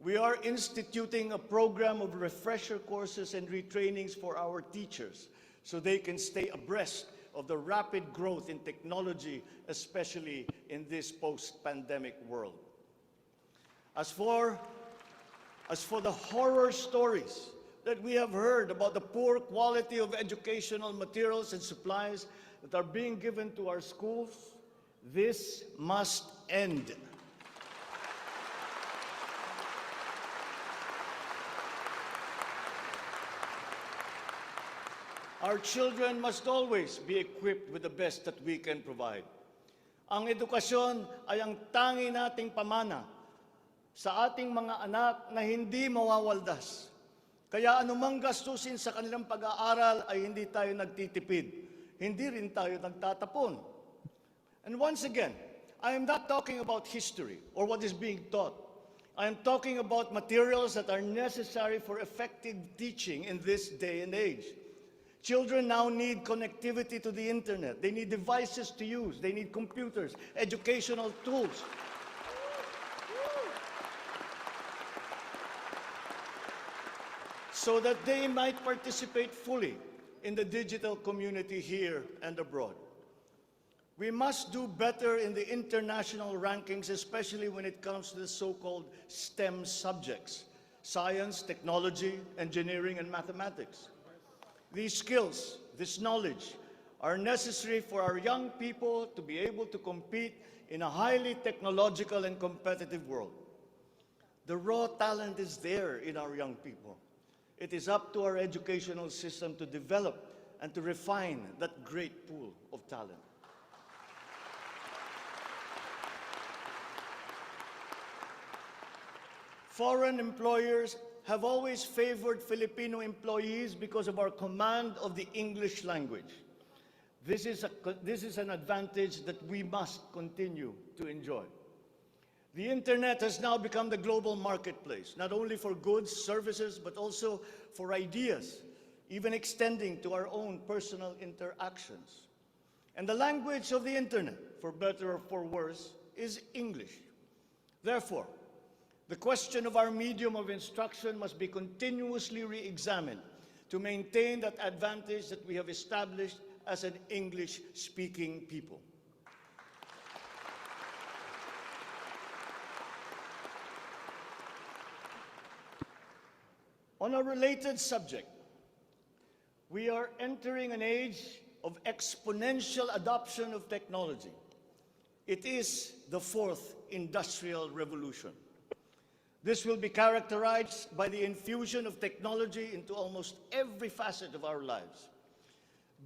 we are instituting a program of refresher courses and retrainings for our teachers so they can stay abreast of the rapid growth in technology, especially in this post-pandemic world. As for the horror stories that we have heard about the poor quality of educational materials and supplies that are being given to our schools, this must end. Our children must always be equipped with the best that we can provide. Ang edukasyon ay ang tangi nating pamana sa ating mga anak na hindi mawawaldas. Kaya anumang gastusin sa kanilang pag-aaral ay hindi tayo nagtitipid. Hindi rin tayo nagtatapon. And once again, I am not talking about history or what is being taught. I am talking about materials that are necessary for effective teaching in this day and age. Children now need connectivity to the internet. They need devices to use. They need computers, educational tools. So that they might participate fully in the digital community here and abroad. We must do better in the international rankings, especially when it comes to the so-called STEM subjects: science, technology, engineering, and mathematics. These skills, this knowledge, are necessary for our young people to be able to compete in a highly technological and competitive world. The raw talent is there in our young people. It is up to our educational system to develop and to refine that great pool of talent. Foreign employers have always favored Filipino employees because of our command of the English language. This is an advantage that we must continue to enjoy. The internet has now become the global marketplace, not only for goods, services, but also for ideas, even extending to our own personal interactions. And the language of the internet, for better or for worse, is English. Therefore, the question of our medium of instruction must be continuously re-examined to maintain that advantage that we have established as an English-speaking people. On a related subject, we are entering an age of exponential adoption of technology. It is the fourth industrial revolution. This will be characterized by the infusion of technology into almost every facet of our lives.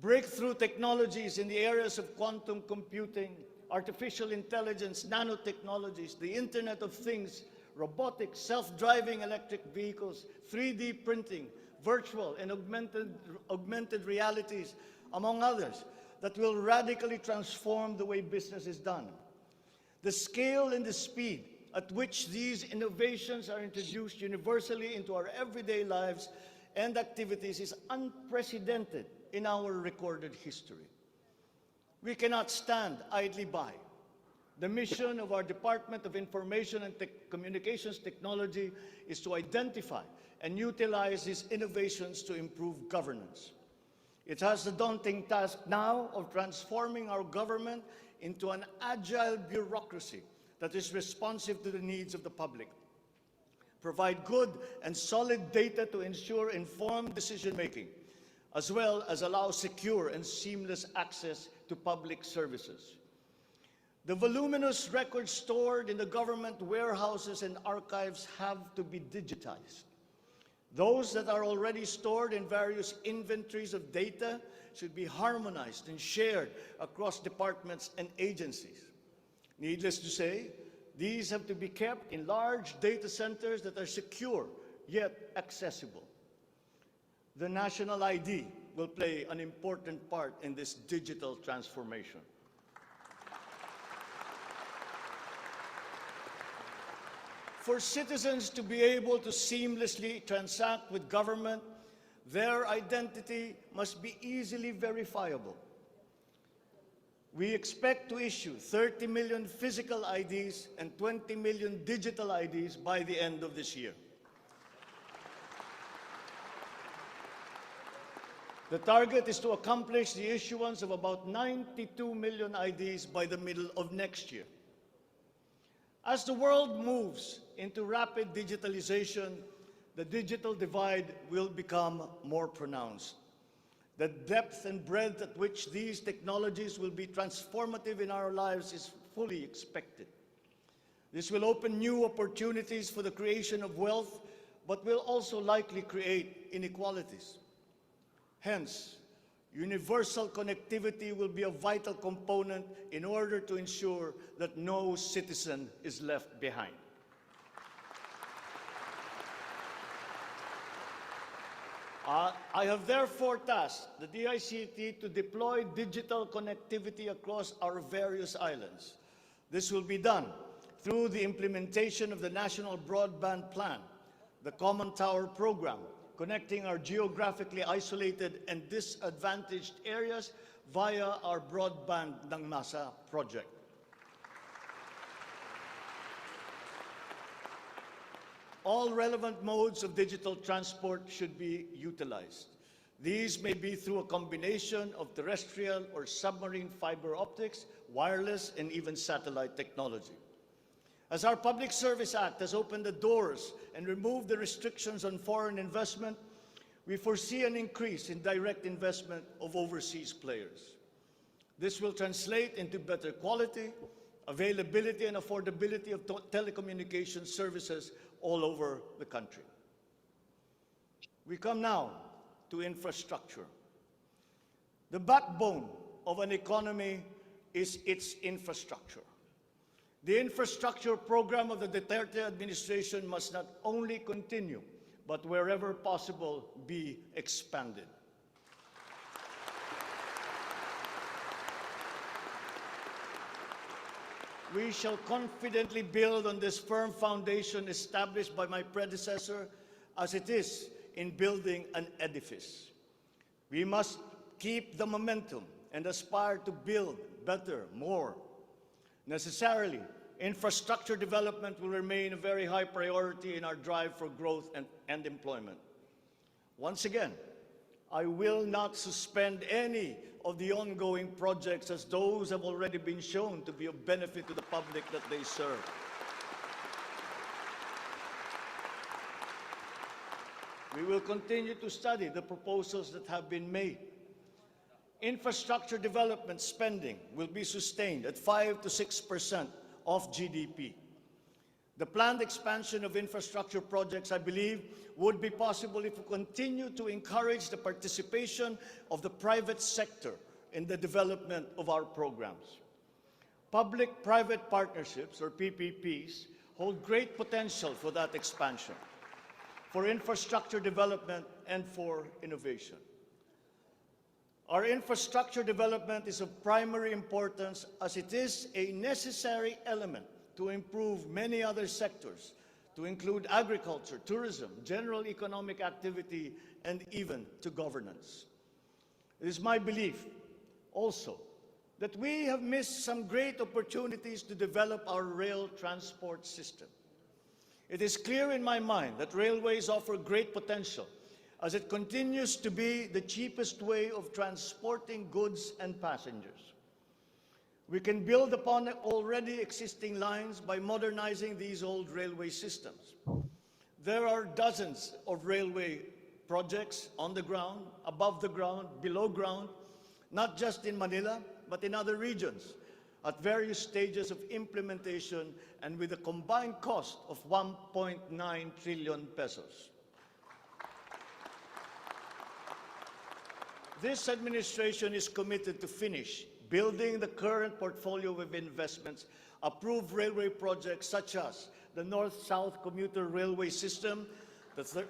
Breakthrough technologies in the areas of quantum computing, artificial intelligence, nanotechnologies, the Internet of Things, robotics, self-driving electric vehicles, 3D printing, virtual and augmented realities, among others, that will radically transform the way business is done. The scale and the speed at which these innovations are introduced universally into our everyday lives and activities is unprecedented in our recorded history. We cannot stand idly by. The mission of our Department of Information and Communications Technology is to identify and utilize these innovations to improve governance. It has the daunting task now of transforming our government into an agile bureaucracy that is responsive to the needs of the public. Provide good and solid data to ensure informed decision-making, as well as allow secure and seamless access to public services. The voluminous records stored in the government warehouses and archives have to be digitized. Those that are already stored in various inventories of data should be harmonized and shared across departments and agencies. Needless to say, these have to be kept in large data centers that are secure yet accessible. The national ID will play an important part in this digital transformation. For citizens to be able to seamlessly transact with government, their identity must be easily verifiable. We expect to issue 30 million physical IDs and 20 million digital IDs by the end of this year. The target is to accomplish the issuance of about 92 million IDs by the middle of next year. As the world moves into rapid digitalization, the digital divide will become more pronounced. The depth and breadth at which these technologies will be transformative in our lives is fully expected. This will open new opportunities for the creation of wealth, but will also likely create inequalities. Hence, universal connectivity will be a vital component in order to ensure that no citizen is left behind. I have therefore tasked the DICT to deploy digital connectivity across our various islands. This will be done through the implementation of the National Broadband Plan, the Common Tower Program, connecting our geographically isolated and disadvantaged areas via our Broadband ng Masa project. All relevant modes of digital transport should be utilized. These may be through a combination of terrestrial or submarine fiber optics, wireless, and even satellite technology. As our Public Service Act has opened the doors and removed the restrictions on foreign investment, we foresee an increase in direct investment of overseas players. This will translate into better quality, availability, and affordability of telecommunication services all over the country. We come now to infrastructure. The backbone of an economy is its infrastructure. The infrastructure program of the Duterte administration must not only continue, but wherever possible, be expanded. We shall confidently build on this firm foundation established by my predecessor, as it is in building an edifice. We must keep the momentum and aspire to build better, more. Necessarily, infrastructure development will remain a very high priority in our drive for growth and employment. Once again, I will not suspend any of the ongoing projects, as those have already been shown to be of benefit to the public that they serve. We will continue to study the proposals that have been made. Infrastructure development spending will be sustained at 5 to 6% of GDP. The planned expansion of infrastructure projects, I believe, would be possible if we continue to encourage the participation of the private sector in the development of our programs. Public-private partnerships, or PPPs, hold great potential for that expansion, for infrastructure development, and for innovation. Our infrastructure development is of primary importance, as it is a necessary element to improve many other sectors, to include agriculture, tourism, general economic activity, and even to governance. It is my belief also that we have missed some great opportunities to develop our rail transport system. It is clear in my mind that railways offer great potential, as it continues to be the cheapest way of transporting goods and passengers. We can build upon already existing lines by modernizing these old railway systems. There are dozens of railway projects on the ground, above the ground, below ground, not just in Manila, but in other regions, at various stages of implementation and with a combined cost of 1.9 trillion pesos. This administration is committed to finish building the current portfolio of investments, approved railway projects such as the North-South Commuter Railway System, the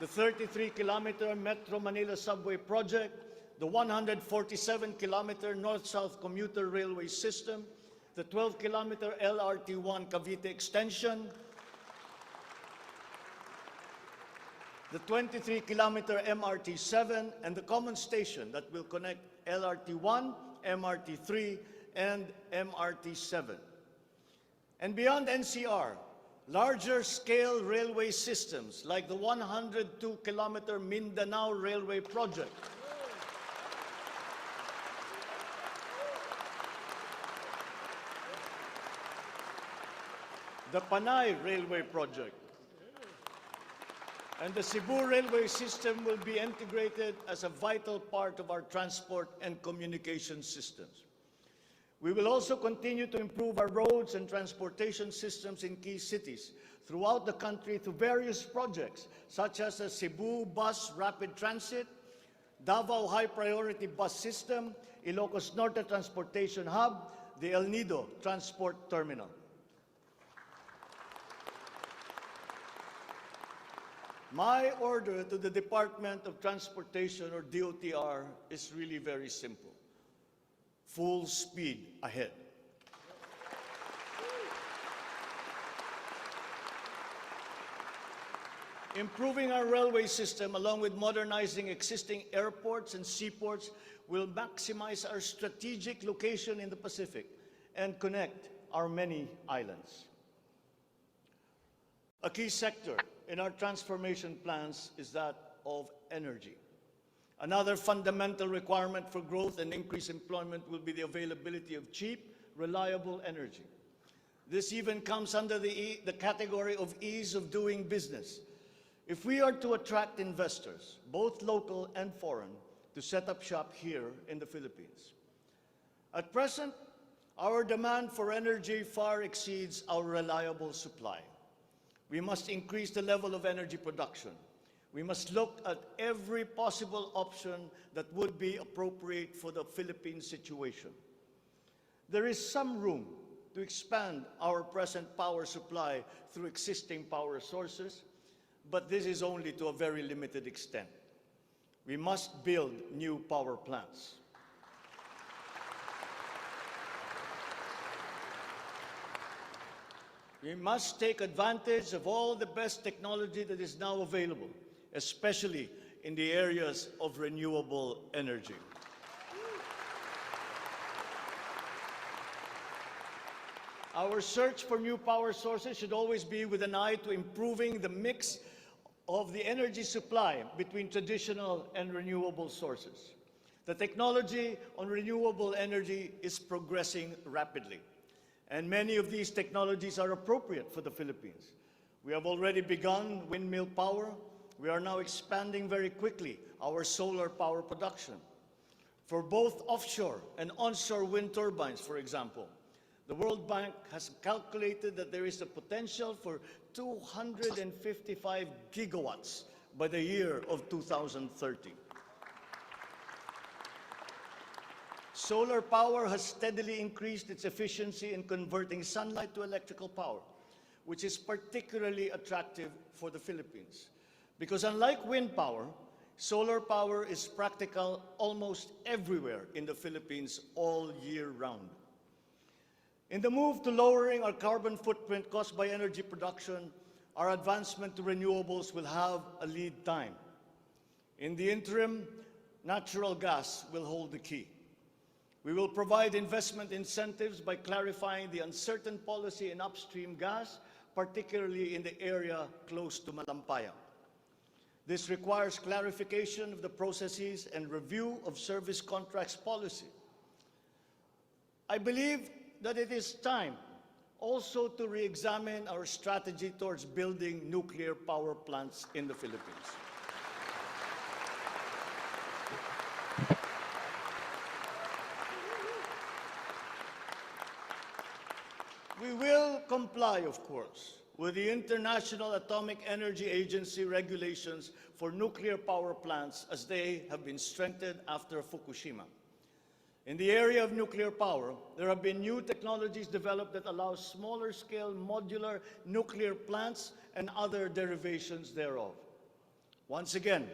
33-kilometer Metro Manila Subway Project, the 147-kilometer North-South Commuter Railway System, the 12-kilometer LRT-1 Cavite Extension, the 23-kilometer MRT-7, and the common station that will connect LRT-1, MRT-3, and MRT-7. And beyond NCR, larger scale railway systems like the 102-kilometer Mindanao Railway Project, the Panay Railway Project, and the Cebu Railway System will be integrated as a vital part of our transport and communication systems. We will also continue to improve our roads and transportation systems in key cities throughout the country through various projects, such as the Cebu Bus Rapid Transit, Davao High Priority Bus System, Ilocos Norte Transportation Hub, the El Nido Transport Terminal. My order to the Department of Transportation, or DOTR, is really very simple. Full speed ahead. Improving our railway system, along with modernizing existing airports and seaports, will maximize our strategic location in the Pacific and connect our many islands. A key sector in our transformation plans is that of energy. Another fundamental requirement for growth and increased employment will be the availability of cheap, reliable energy. This even comes under the category of ease of doing business. If we are to attract investors, both local and foreign, to set up shop here in the Philippines. At present, our demand for energy far exceeds our reliable supply. We must increase the level of energy production. We must look at every possible option that would be appropriate for the Philippine situation. There is some room to expand our present power supply through existing power sources, but this is only to a very limited extent. We must build new power plants. We must take advantage of all the best technology that is now available, especially in the areas of renewable energy. Our search for new power sources should always be with an eye to improving the mix of the energy supply between traditional and renewable sources. The technology on renewable energy is progressing rapidly, and many of these technologies are appropriate for the Philippines. We have already begun windmill power. We are now expanding very quickly our solar power production. For both offshore and onshore wind turbines, for example, the World Bank has calculated that there is a potential for 255 gigawatts by the year of 2030. Solar power has steadily increased its efficiency in converting sunlight to electrical power, which is particularly attractive for the Philippines. Because unlike wind power, solar power is practical almost everywhere in the Philippines all year round. In the move to lowering our carbon footprint caused by energy production, our advancement to renewables will have a lead time. In the interim, natural gas will hold the key. We will provide investment incentives by clarifying the uncertain policy in upstream gas, particularly in the area close to Malampaya. This requires clarification of the processes and review of service contracts policy. I believe that it is time also to re-examine our strategy towards building nuclear power plants in the Philippines. We will comply, of course, with the International Atomic Energy Agency regulations for nuclear power plants as they have been strengthened after Fukushima. In the area of nuclear power, there have been new technologies developed that allow smaller scale modular nuclear plants and other derivations thereof. Once again,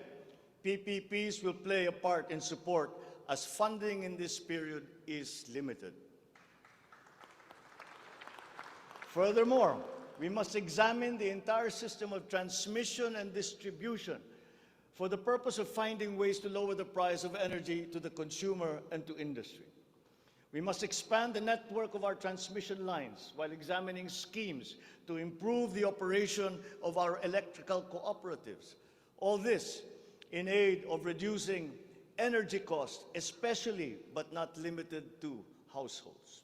PPPs will play a part in support as funding in this period is limited. Furthermore, we must examine the entire system of transmission and distribution for the purpose of finding ways to lower the price of energy to the consumer and to industry. We must expand the network of our transmission lines while examining schemes to improve the operation of our electrical cooperatives. All this in aid of reducing energy costs, especially but not limited to households.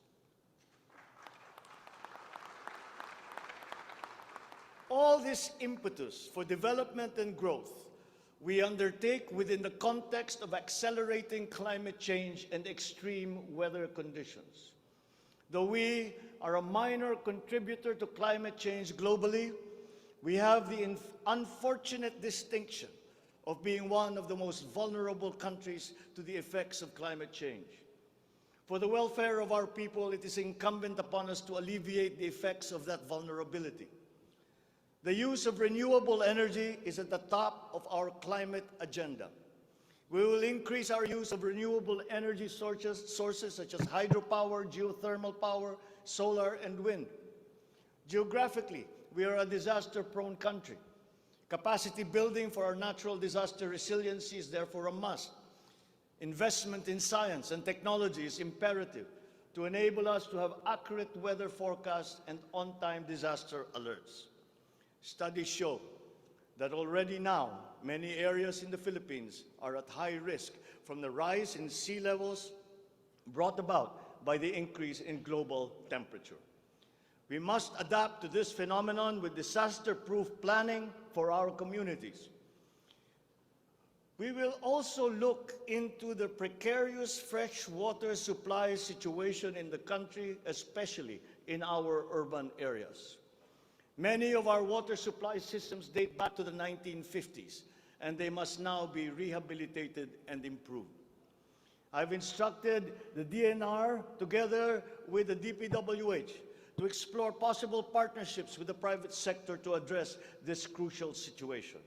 All this impetus for development and growth we undertake within the context of accelerating climate change and extreme weather conditions. Though we are a minor contributor to climate change globally, we have the unfortunate distinction of being one of the most vulnerable countries to the effects of climate change. For the welfare of our people, it is incumbent upon us to alleviate the effects of that vulnerability. The use of renewable energy is at the top of our climate agenda. We will increase our use of renewable energy sources such as hydropower, geothermal power, solar, and wind. Geographically, we are a disaster-prone country. Capacity building for our natural disaster resiliency is therefore a must. Investment in science and technology is imperative to enable us to have accurate weather forecasts and on-time disaster alerts. Studies show that already now many areas in the Philippines are at high risk from the rise in sea levels brought about by the increase in global temperature. We must adapt to this phenomenon with disaster-proof planning for our communities. We will also look into the precarious freshwater supply situation in the country, especially in our urban areas. Many of our water supply systems date back to the 1950s, and they must now be rehabilitated and improved. I've instructed the DNR, together with the DPWH, to explore possible partnerships with the private sector to address this crucial situation.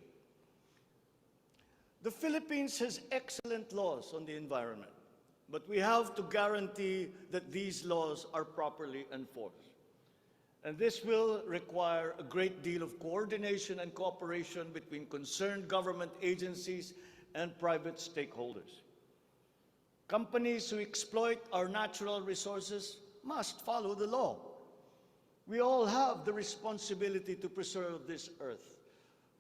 The Philippines has excellent laws on the environment, but we have to guarantee that these laws are properly enforced. And this will require a great deal of coordination and cooperation between concerned government agencies and private stakeholders. Companies who exploit our natural resources must follow the law. We all have the responsibility to preserve this earth,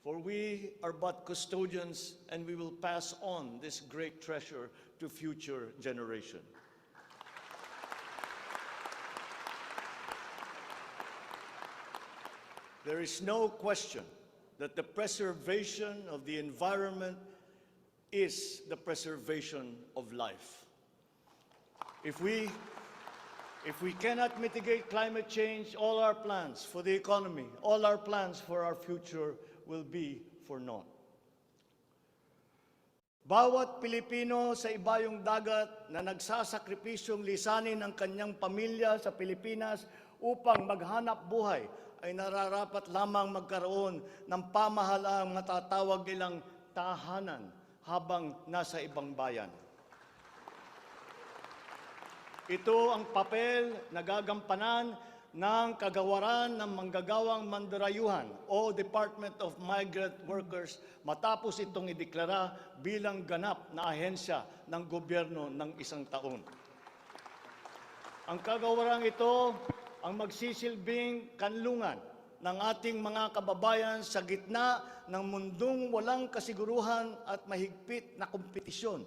for we are but custodians, and we will pass on this great treasure to future generations. There is no question that the preservation of the environment is the preservation of life. If we cannot mitigate climate change, all our plans for the economy, all our plans for our future will be for naught. Bawat Pilipino sa ibayong dagat na nagsasakripisyong lisanin ang kanyang pamilya sa Pilipinas upang maghanap buhay ay nararapat lamang magkaroon ng pamahalaang matatawag nilang tahanan habang nasa ibang bayan. Ito ang papel na gagampanan ng kagawaran ng manggagawang mandarayuhan o Department of Migrant Workers matapos itong ideklara bilang ganap na ahensya ng gobyerno ng isang taon. Ang kagawarang ito ang magsisilbing kanlungan ng ating mga kababayan sa gitna ng mundong walang kasiguruhan at mahigpit na kompetisyon.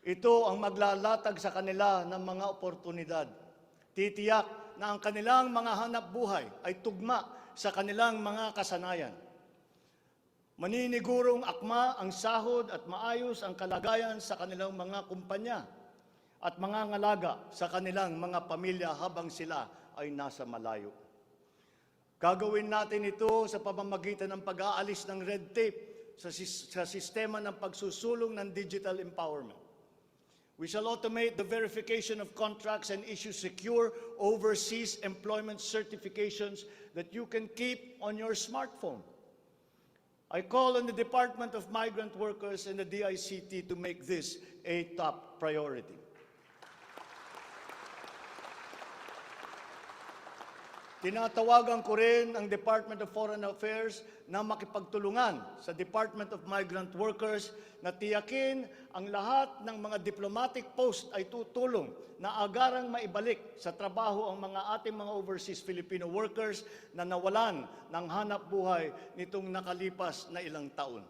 Ito ang maglalatag sa kanila ng mga oportunidad. Titiyak na ang kanilang mga hanap buhay ay tugma sa kanilang mga kasanayan. Maninigurong akma ang sahod at maayos ang kalagayan sa kanilang mga kumpanya at mga ngalaga sa kanilang mga pamilya habang sila ay nasa malayo. Gagawin natin ito sa pamamagitan ng pag-aalis ng red tape sa sistema ng pagsusulong ng digital empowerment. We shall automate the verification of contracts and issue secure overseas employment certifications that you can keep on your smartphone. I call on the Department of Migrant Workers and the DICT to make this a top priority. Tinatawagan ko rin ang Department of Foreign Affairs na makipagtulungan sa Department of Migrant Workers na tiyakin ang lahat ng mga diplomatic post ay tutulong na agarang maibalik sa trabaho ang mga ating mga overseas Filipino workers na nawalan ng hanap buhay nitong nakalipas na ilang taon.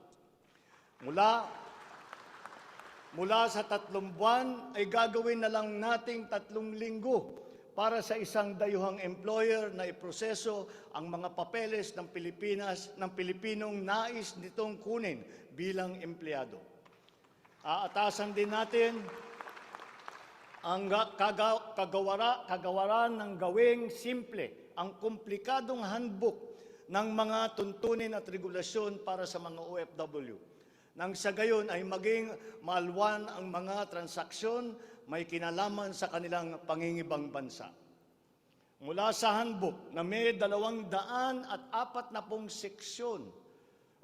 Mula sa 3 buwan ay gagawin na lang nating 3 linggo para sa isang dayuhang employer na iproseso ang mga papeles ng Pilipinas, ng Pilipinong nais nitong kunin bilang empleyado. Aatasan din natin ang kagawaran ng gawing simple ang komplikadong handbook ng mga tuntunin at regulasyon para sa mga OFW. Nang sa gayon ay maging maalwan ang mga transaksyon may kinalaman sa kanilang pangingibang bansa. Mula sa handbook na may 240 seksyon,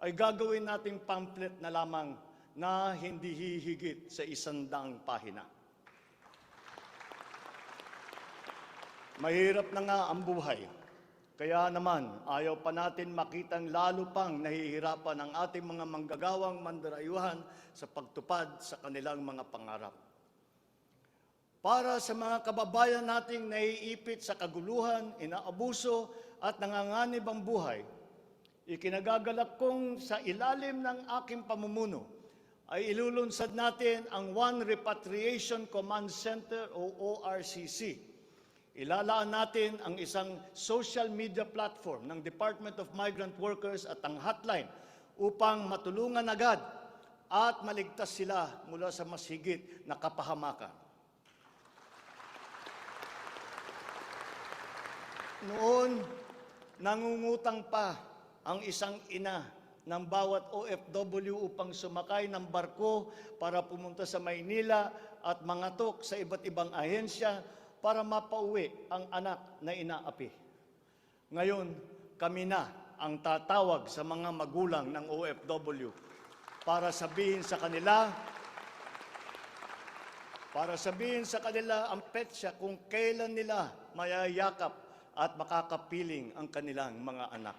ay gagawin nating pamphlet na lamang na hindi hihigit sa 100 pahina. Mahirap na nga ang buhay. Kaya naman, ayaw pa natin makitang lalo pang nahihirapan ang ating mga manggagawang mandarayuhan sa pagtupad sa kanilang mga pangarap. Para sa mga kababayan nating naiipit sa kaguluhan, inaabuso at nanganganib ang buhay, Ikinagagalak kong sa ilalim ng aking pamumuno ay ilulunsad natin ang One Repatriation Command Center o ORCC. Ilalaan natin ang isang social media platform ng Department of Migrant Workers at ang hotline upang matulungan agad at maligtas sila mula sa mas higit na kapahamakan. Noon, nangungutang pa ang isang ina ng bawat OFW upang sumakay ng barko para pumunta sa Maynila at mangatok sa iba't ibang ahensya para mapauwi ang anak na inaapi. Ngayon, kami na ang tatawag sa mga magulang ng OFW para sabihin sa kanila ang petsa kung kailan nila mayayakap at makakapiling ang kanilang mga anak.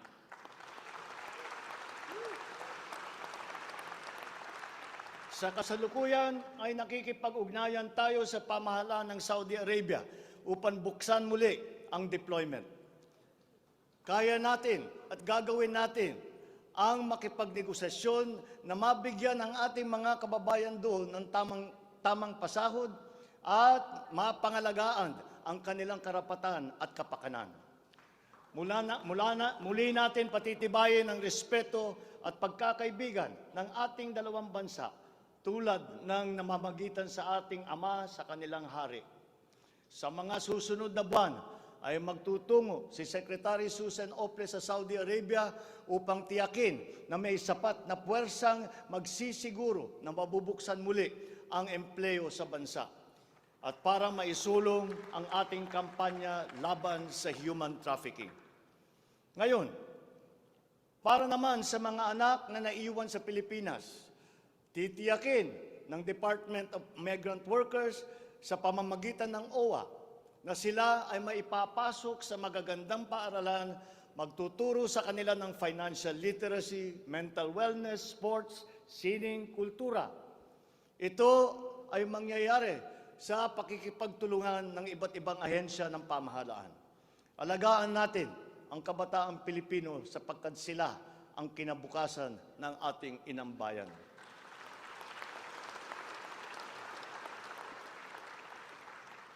Sa kasalukuyan ay nakikipag-ugnayan tayo sa pamahalaan ng Saudi Arabia upang buksan muli ang deployment. Kaya natin at gagawin natin ang makipagnegosasyon na mabigyan ang ating mga kababayan doon ng tamang pasahod at mapangalagaan ang kanilang karapatan at kapakanan. Muli natin patitibayin ang respeto at pagkakaibigan ng ating dalawang bansa tulad ng namamagitan sa ating ama sa kanilang hari. Sa mga susunod na buwan ay magtutungo si Secretary Susan Ople sa Saudi Arabia upang tiyakin na may sapat na puwersang magsisiguro na mabubuksan muli ang empleo sa bansa at para maisulong ang ating kampanya laban sa human trafficking. Ngayon, para naman sa mga anak na naiwan sa Pilipinas, titiyakin ng Department of Migrant Workers sa pamamagitan ng OWA na sila ay maipapasok sa magagandang paaralan, magtuturo sa kanila ng financial literacy, mental wellness, sports, sining, kultura. Ito ay mangyayari sa pakikipagtulungan ng iba't ibang ahensya ng pamahalaan. Alagaan natin ang kabataang Pilipino sapagkat sila ang kinabukasan ng ating inang bayan.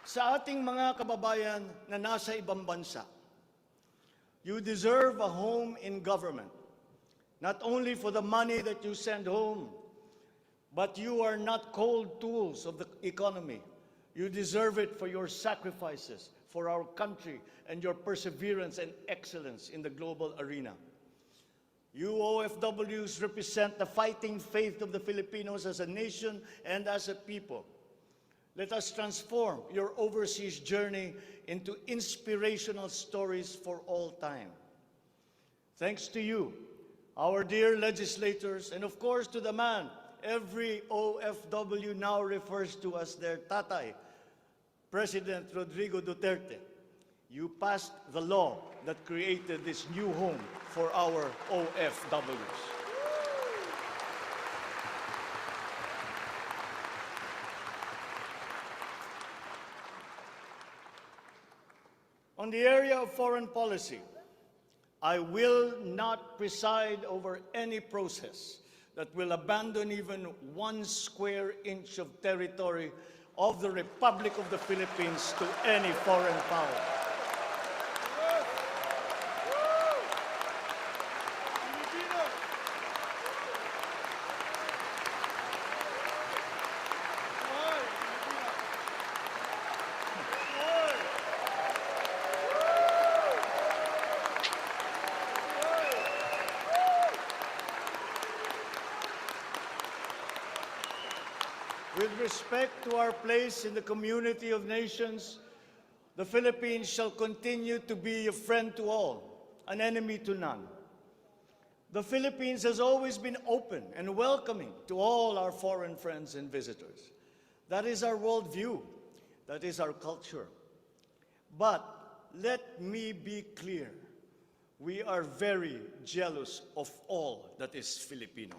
Sa ating mga kababayan na nasa ibang bansa, you deserve a home in government, not only for the money that you send home, but you are not cold tools of the economy. You deserve it for your sacrifices for our country and your perseverance and excellence in the global arena. You OFWs represent the fighting faith of the Filipinos as a nation and as a people. Let us transform your overseas journey into inspirational stories for all time. Thanks to you, our dear legislators, and of course to the man every OFW now refers to as their tatay, President Rodrigo Duterte. You passed the law that created this new home for our OFWs. On the area of foreign policy, I will not preside over any process that will abandon even 1 square inch of territory of the Republic of the Philippines to any foreign power. With respect to our place in the community of nations, the Philippines shall continue to be a friend to all, an enemy to none. The Philippines has always been open and welcoming to all our foreign friends and visitors. That is our worldview. That is our culture. But let me be clear. We are very jealous of all that is Filipino.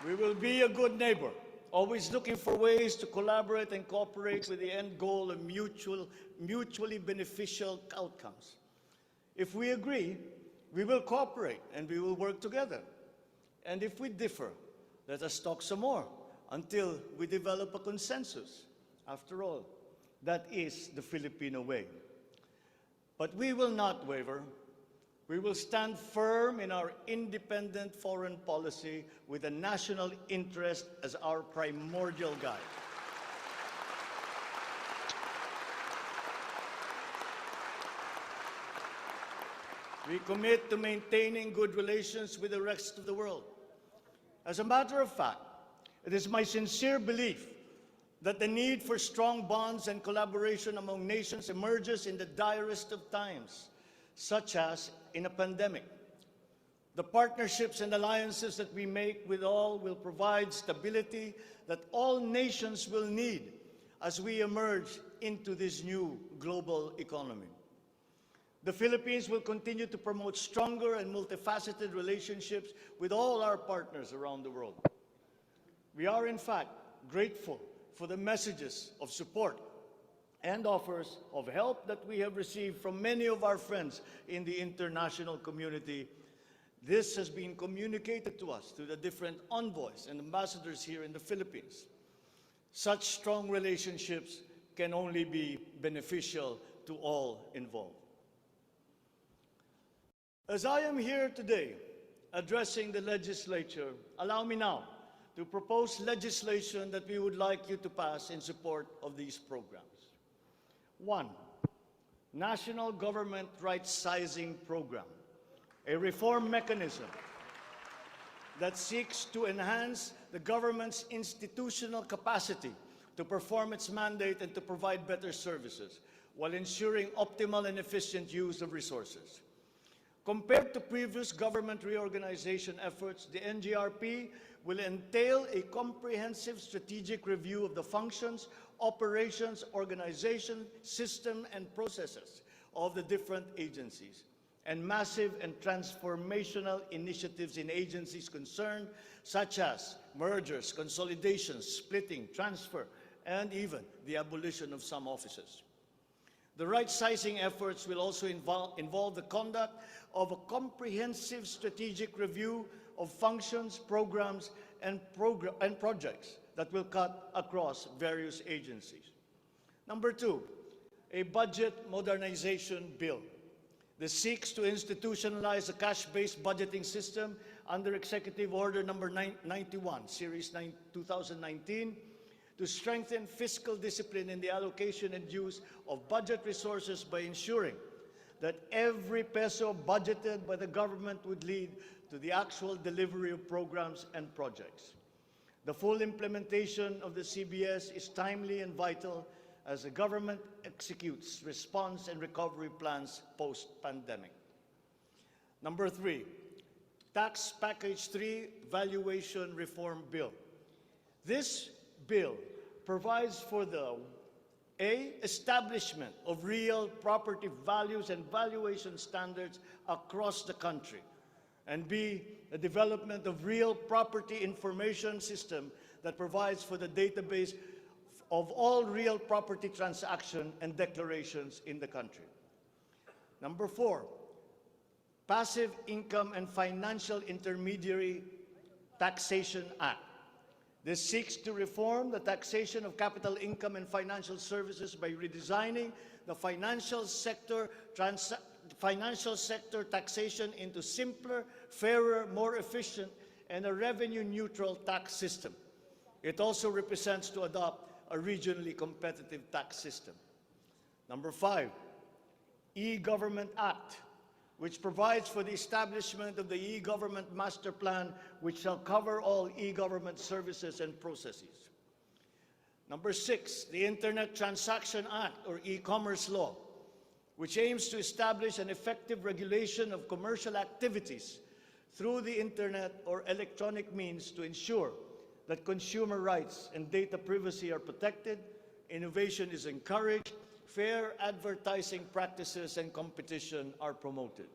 We will be a good neighbor always looking for ways to collaborate and cooperate with the end goal of mutually beneficial outcomes. If we agree, we will cooperate and we will work together. And if we differ, let us talk some more until we develop a consensus. After all, that is the Filipino way. But we will not waver. We will stand firm in our independent foreign policy with the national interest as our primordial guide. We commit to maintaining good relations with the rest of the world. As a matter of fact, it is my sincere belief that the need for strong bonds and collaboration among nations emerges in the direst of times, such as in a pandemic. The partnerships and alliances that we make with all will provide stability that all nations will need as we emerge into this new global economy. The Philippines will continue to promote stronger and multifaceted relationships with all our partners around the world. We are, in fact, grateful for the messages of support and offers of help that we have received from many of our friends in the international community. This has been communicated to us through the different envoys and ambassadors here in the Philippines. Such strong relationships can only be beneficial to all involved. As I am here today addressing the legislature, allow me now to propose legislation that we would like you to pass in support of these programs. 1. National Government Right Sizing Program, a reform mechanism that seeks to enhance the government's institutional capacity to perform its mandate and to provide better services while ensuring optimal and efficient use of resources. Compared to previous government reorganization efforts, the NGRP will entail a comprehensive strategic review of the functions, operations, organization, system, and processes of the different agencies, and massive and transformational initiatives in agencies concerned, such as mergers, consolidations, splitting, transfer, and even the abolition of some offices. The right-sizing efforts will also involve the conduct of a comprehensive strategic review of functions, programs, and projects that will cut across various agencies. Number 2, a budget modernization bill. This seeks to institutionalize a cash-based budgeting system under Executive Order Number 91, Series 2019, to strengthen fiscal discipline in the allocation and use of budget resources by ensuring that every peso budgeted by the government would lead to the actual delivery of programs and projects. The full implementation of the CBS is timely and vital as the government executes response and recovery plans post-pandemic. Number 3, Tax Package 3 Valuation Reform Bill. This bill provides for the A, establishment of real property values and valuation standards across the country, and B, the development of real property information system that provides for the database of all real property transaction and declarations in the country. Number 4, Passive Income and Financial Intermediary Taxation Act. This seeks to reform the taxation of capital income and financial services by redesigning the financial sector taxation into simpler, fairer, more efficient, and a revenue-neutral tax system. It also represents to adopt a regionally competitive tax system. Number 5, E-Government Act, which provides for the establishment of the e-government master plan, which shall cover all e-government services and processes. Number 6, the Internet Transaction Act, or e-commerce law, which aims to establish an effective regulation of commercial activities through the Internet or electronic means to ensure that consumer rights and data privacy are protected, innovation is encouraged, fair advertising practices and competition are promoted.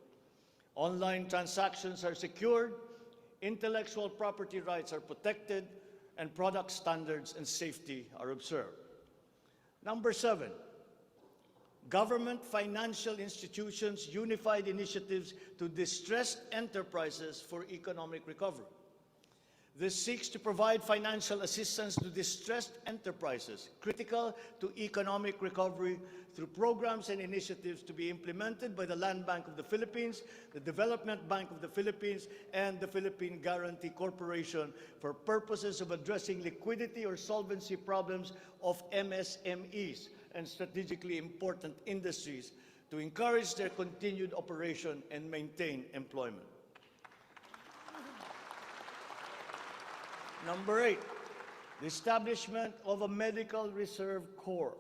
Online transactions are secured, intellectual property rights are protected, and product standards and safety are observed. Number 7, government financial institutions unified initiatives to distressed enterprises for economic recovery. This seeks to provide financial assistance to distressed enterprises critical to economic recovery through programs and initiatives to be implemented by the Land Bank of the Philippines, the Development Bank of the Philippines, and the Philippine Guarantee Corporation for purposes of addressing liquidity or solvency problems of MSMEs and strategically important industries to encourage their continued operation and maintain employment. Number 8, the establishment of a Medical Reserve Corps.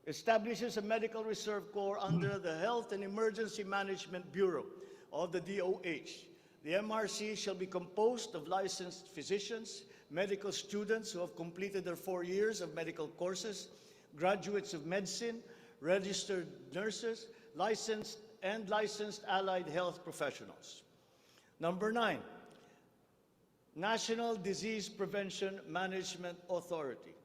Establishes a Medical Reserve Corps under the Health and Emergency Management Bureau of the DOH. The MRC shall be composed of licensed physicians, medical students who have completed their 4 years of medical courses, graduates of medicine, registered nurses, licensed allied health professionals. Number 9, National Disease Prevention Management Authority.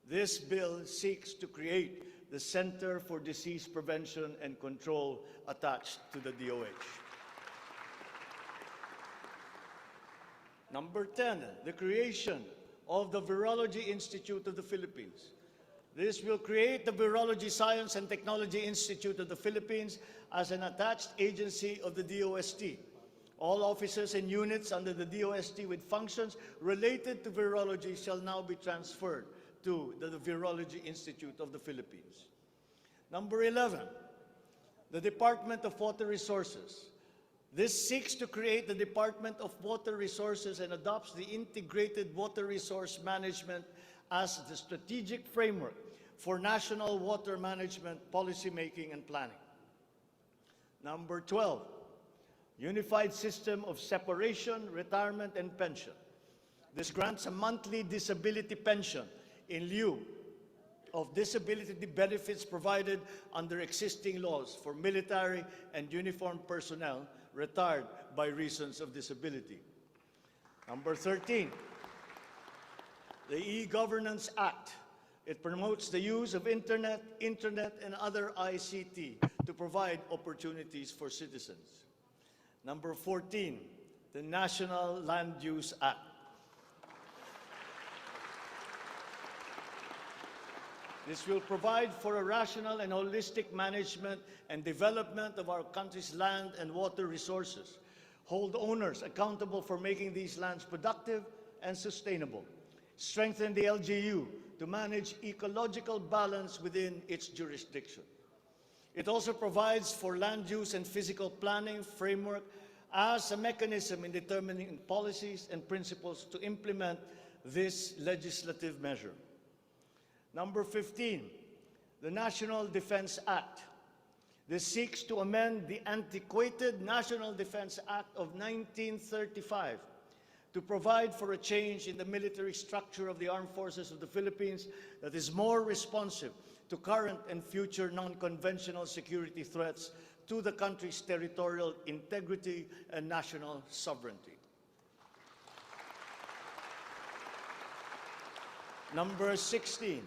This bill seeks to create the Center for Disease Prevention and Control attached to the DOH. Number 10, the creation of the Virology Institute of the Philippines. This will create the Virology Science and Technology Institute of the Philippines as an attached agency of the DOST. All offices and units under the DOST with functions related to virology shall now be transferred to the Virology Institute of the Philippines. Number 11, the Department of Water Resources. This seeks to create the Department of Water Resources and adopts the integrated water resource management as the strategic framework for national water management, policy making, and planning. Number 12, Unified System of Separation, Retirement, and Pension. This grants a monthly disability pension in lieu of disability benefits provided under existing laws for military and uniformed personnel retired by reasons of disability. Number 13, the E-Governance Act. It promotes the use of internet, and other ICT to provide opportunities for citizens. Number 14, the National Land Use Act. This will provide for a rational and holistic management and development of our country's land and water resources, hold owners accountable for making these lands productive and sustainable, strengthen the LGU to manage ecological balance within its jurisdiction. It also provides for land use and physical planning framework as a mechanism in determining policies and principles to implement this legislative measure. Number 15, the National Defense Act. This seeks to amend the antiquated National Defense Act of 1935 to provide for a change in the military structure of the Armed Forces of the Philippines that is more responsive to current and future non-conventional security threats to the country's territorial integrity and national sovereignty. Number 16,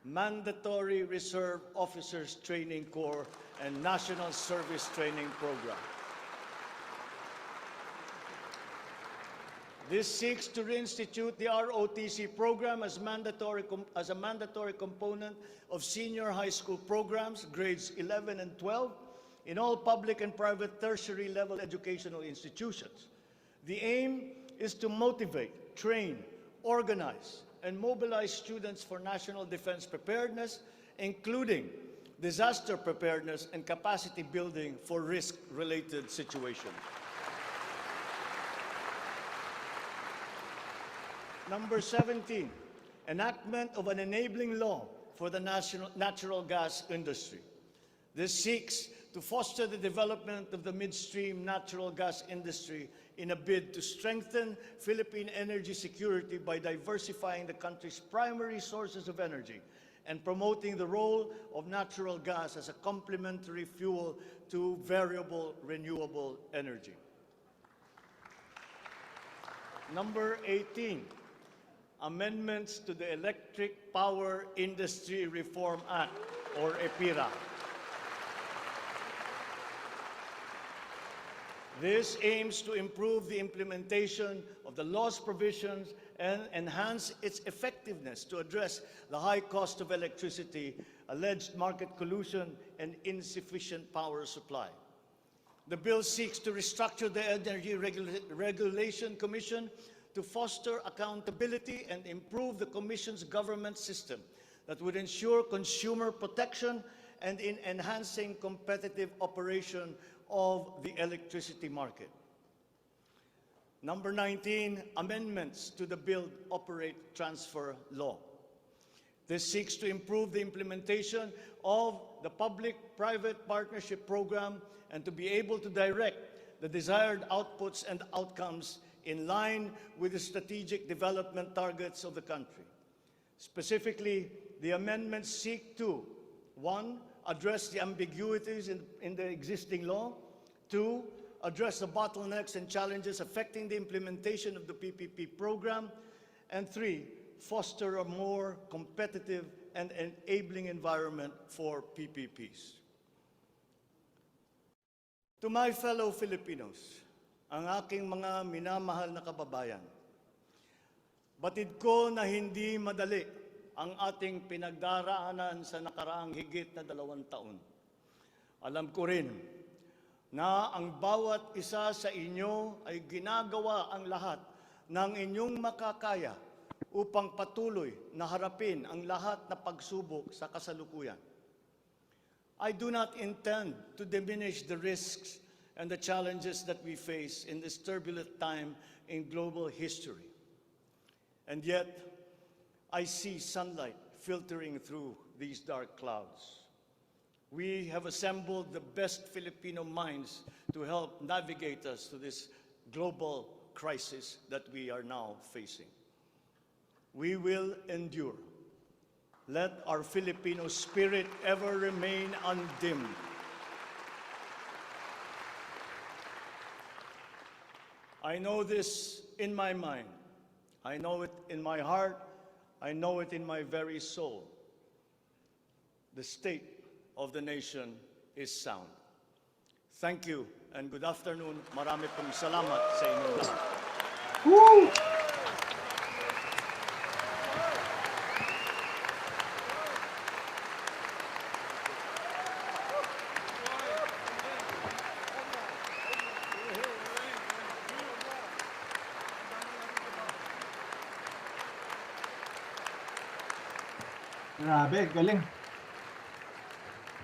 Mandatory Reserve Officers Training Corps and National Service Training Program. This seeks to reinstitute the ROTC program as a mandatory component of senior high school programs, grades 11 and 12, in all public and private tertiary level educational institutions. The aim is to motivate, train, organize, and mobilize students for national defense preparedness, including disaster preparedness and capacity building for risk-related situations. Number 17, enactment of an enabling law for the natural gas industry. This seeks to foster the development of the midstream natural gas industry in a bid to strengthen Philippine energy security by diversifying the country's primary sources of energy and promoting the role of natural gas as a complementary fuel to variable renewable energy. Number 18, amendments to the Electric Power Industry Reform Act, or EPIRA. This aims to improve the implementation of the law's provisions and enhance its effectiveness to address the high cost of electricity, alleged market collusion, and insufficient power supply. The bill seeks to restructure the Energy Regulation Commission to foster accountability and improve the Commission's governance system that would ensure consumer protection and in enhancing competitive operation of the electricity market. Number 19, amendments to the Build, Operate, Transfer law. This seeks to improve the implementation of the public-private partnership program and to be able to direct the desired outputs and outcomes in line with the strategic development targets of the country. Specifically, the amendments seek to, 1, address the ambiguities in the existing law, 2, address the bottlenecks and challenges affecting the implementation of the PPP program, and 3, foster a more competitive and enabling environment for PPPs. To my fellow Filipinos, ang aking mga minamahal na kababayan, batid ko na hindi madali ang ating pinagdaraanan sa nakaraang higit na 2 taon. Alam ko rin na ang bawat isa sa inyo ay ginagawa ang lahat ng inyong makakaya upang patuloy na harapin ang lahat na pagsubok sa kasalukuyan. I do not intend to diminish the risks and the challenges that we face in this turbulent time in global history. And yet, I see sunlight filtering through these dark clouds. We have assembled the best Filipino minds to help navigate us through this global crisis that we are now facing. We will endure. Let our Filipino spirit ever remain undimmed. I know this in my mind. I know it in my heart. I know it in my very soul. The state of the nation is sound. Thank you and good afternoon. Marami pong salamat sa inyong lahat.
Woo! Grabe, galing.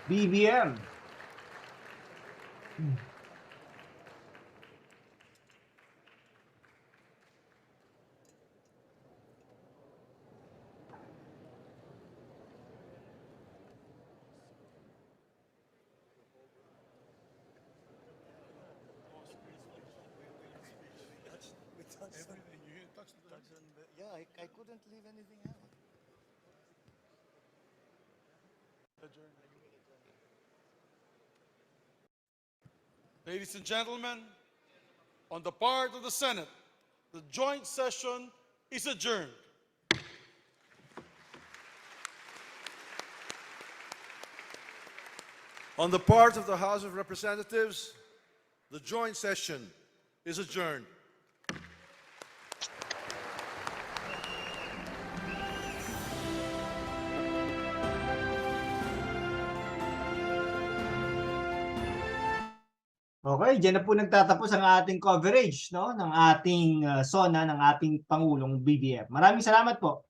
BBM.
Yeah, I couldn't leave anything out.
Ladies and gentlemen, on the part of the Senate, the joint session is adjourned. On the part of the House of Representatives, the joint session is adjourned.
Okay, diyan na po nagtatapos ang ating coverage, no, ng ating SONA, ng ating Pangulong BBM. Maraming salamat po.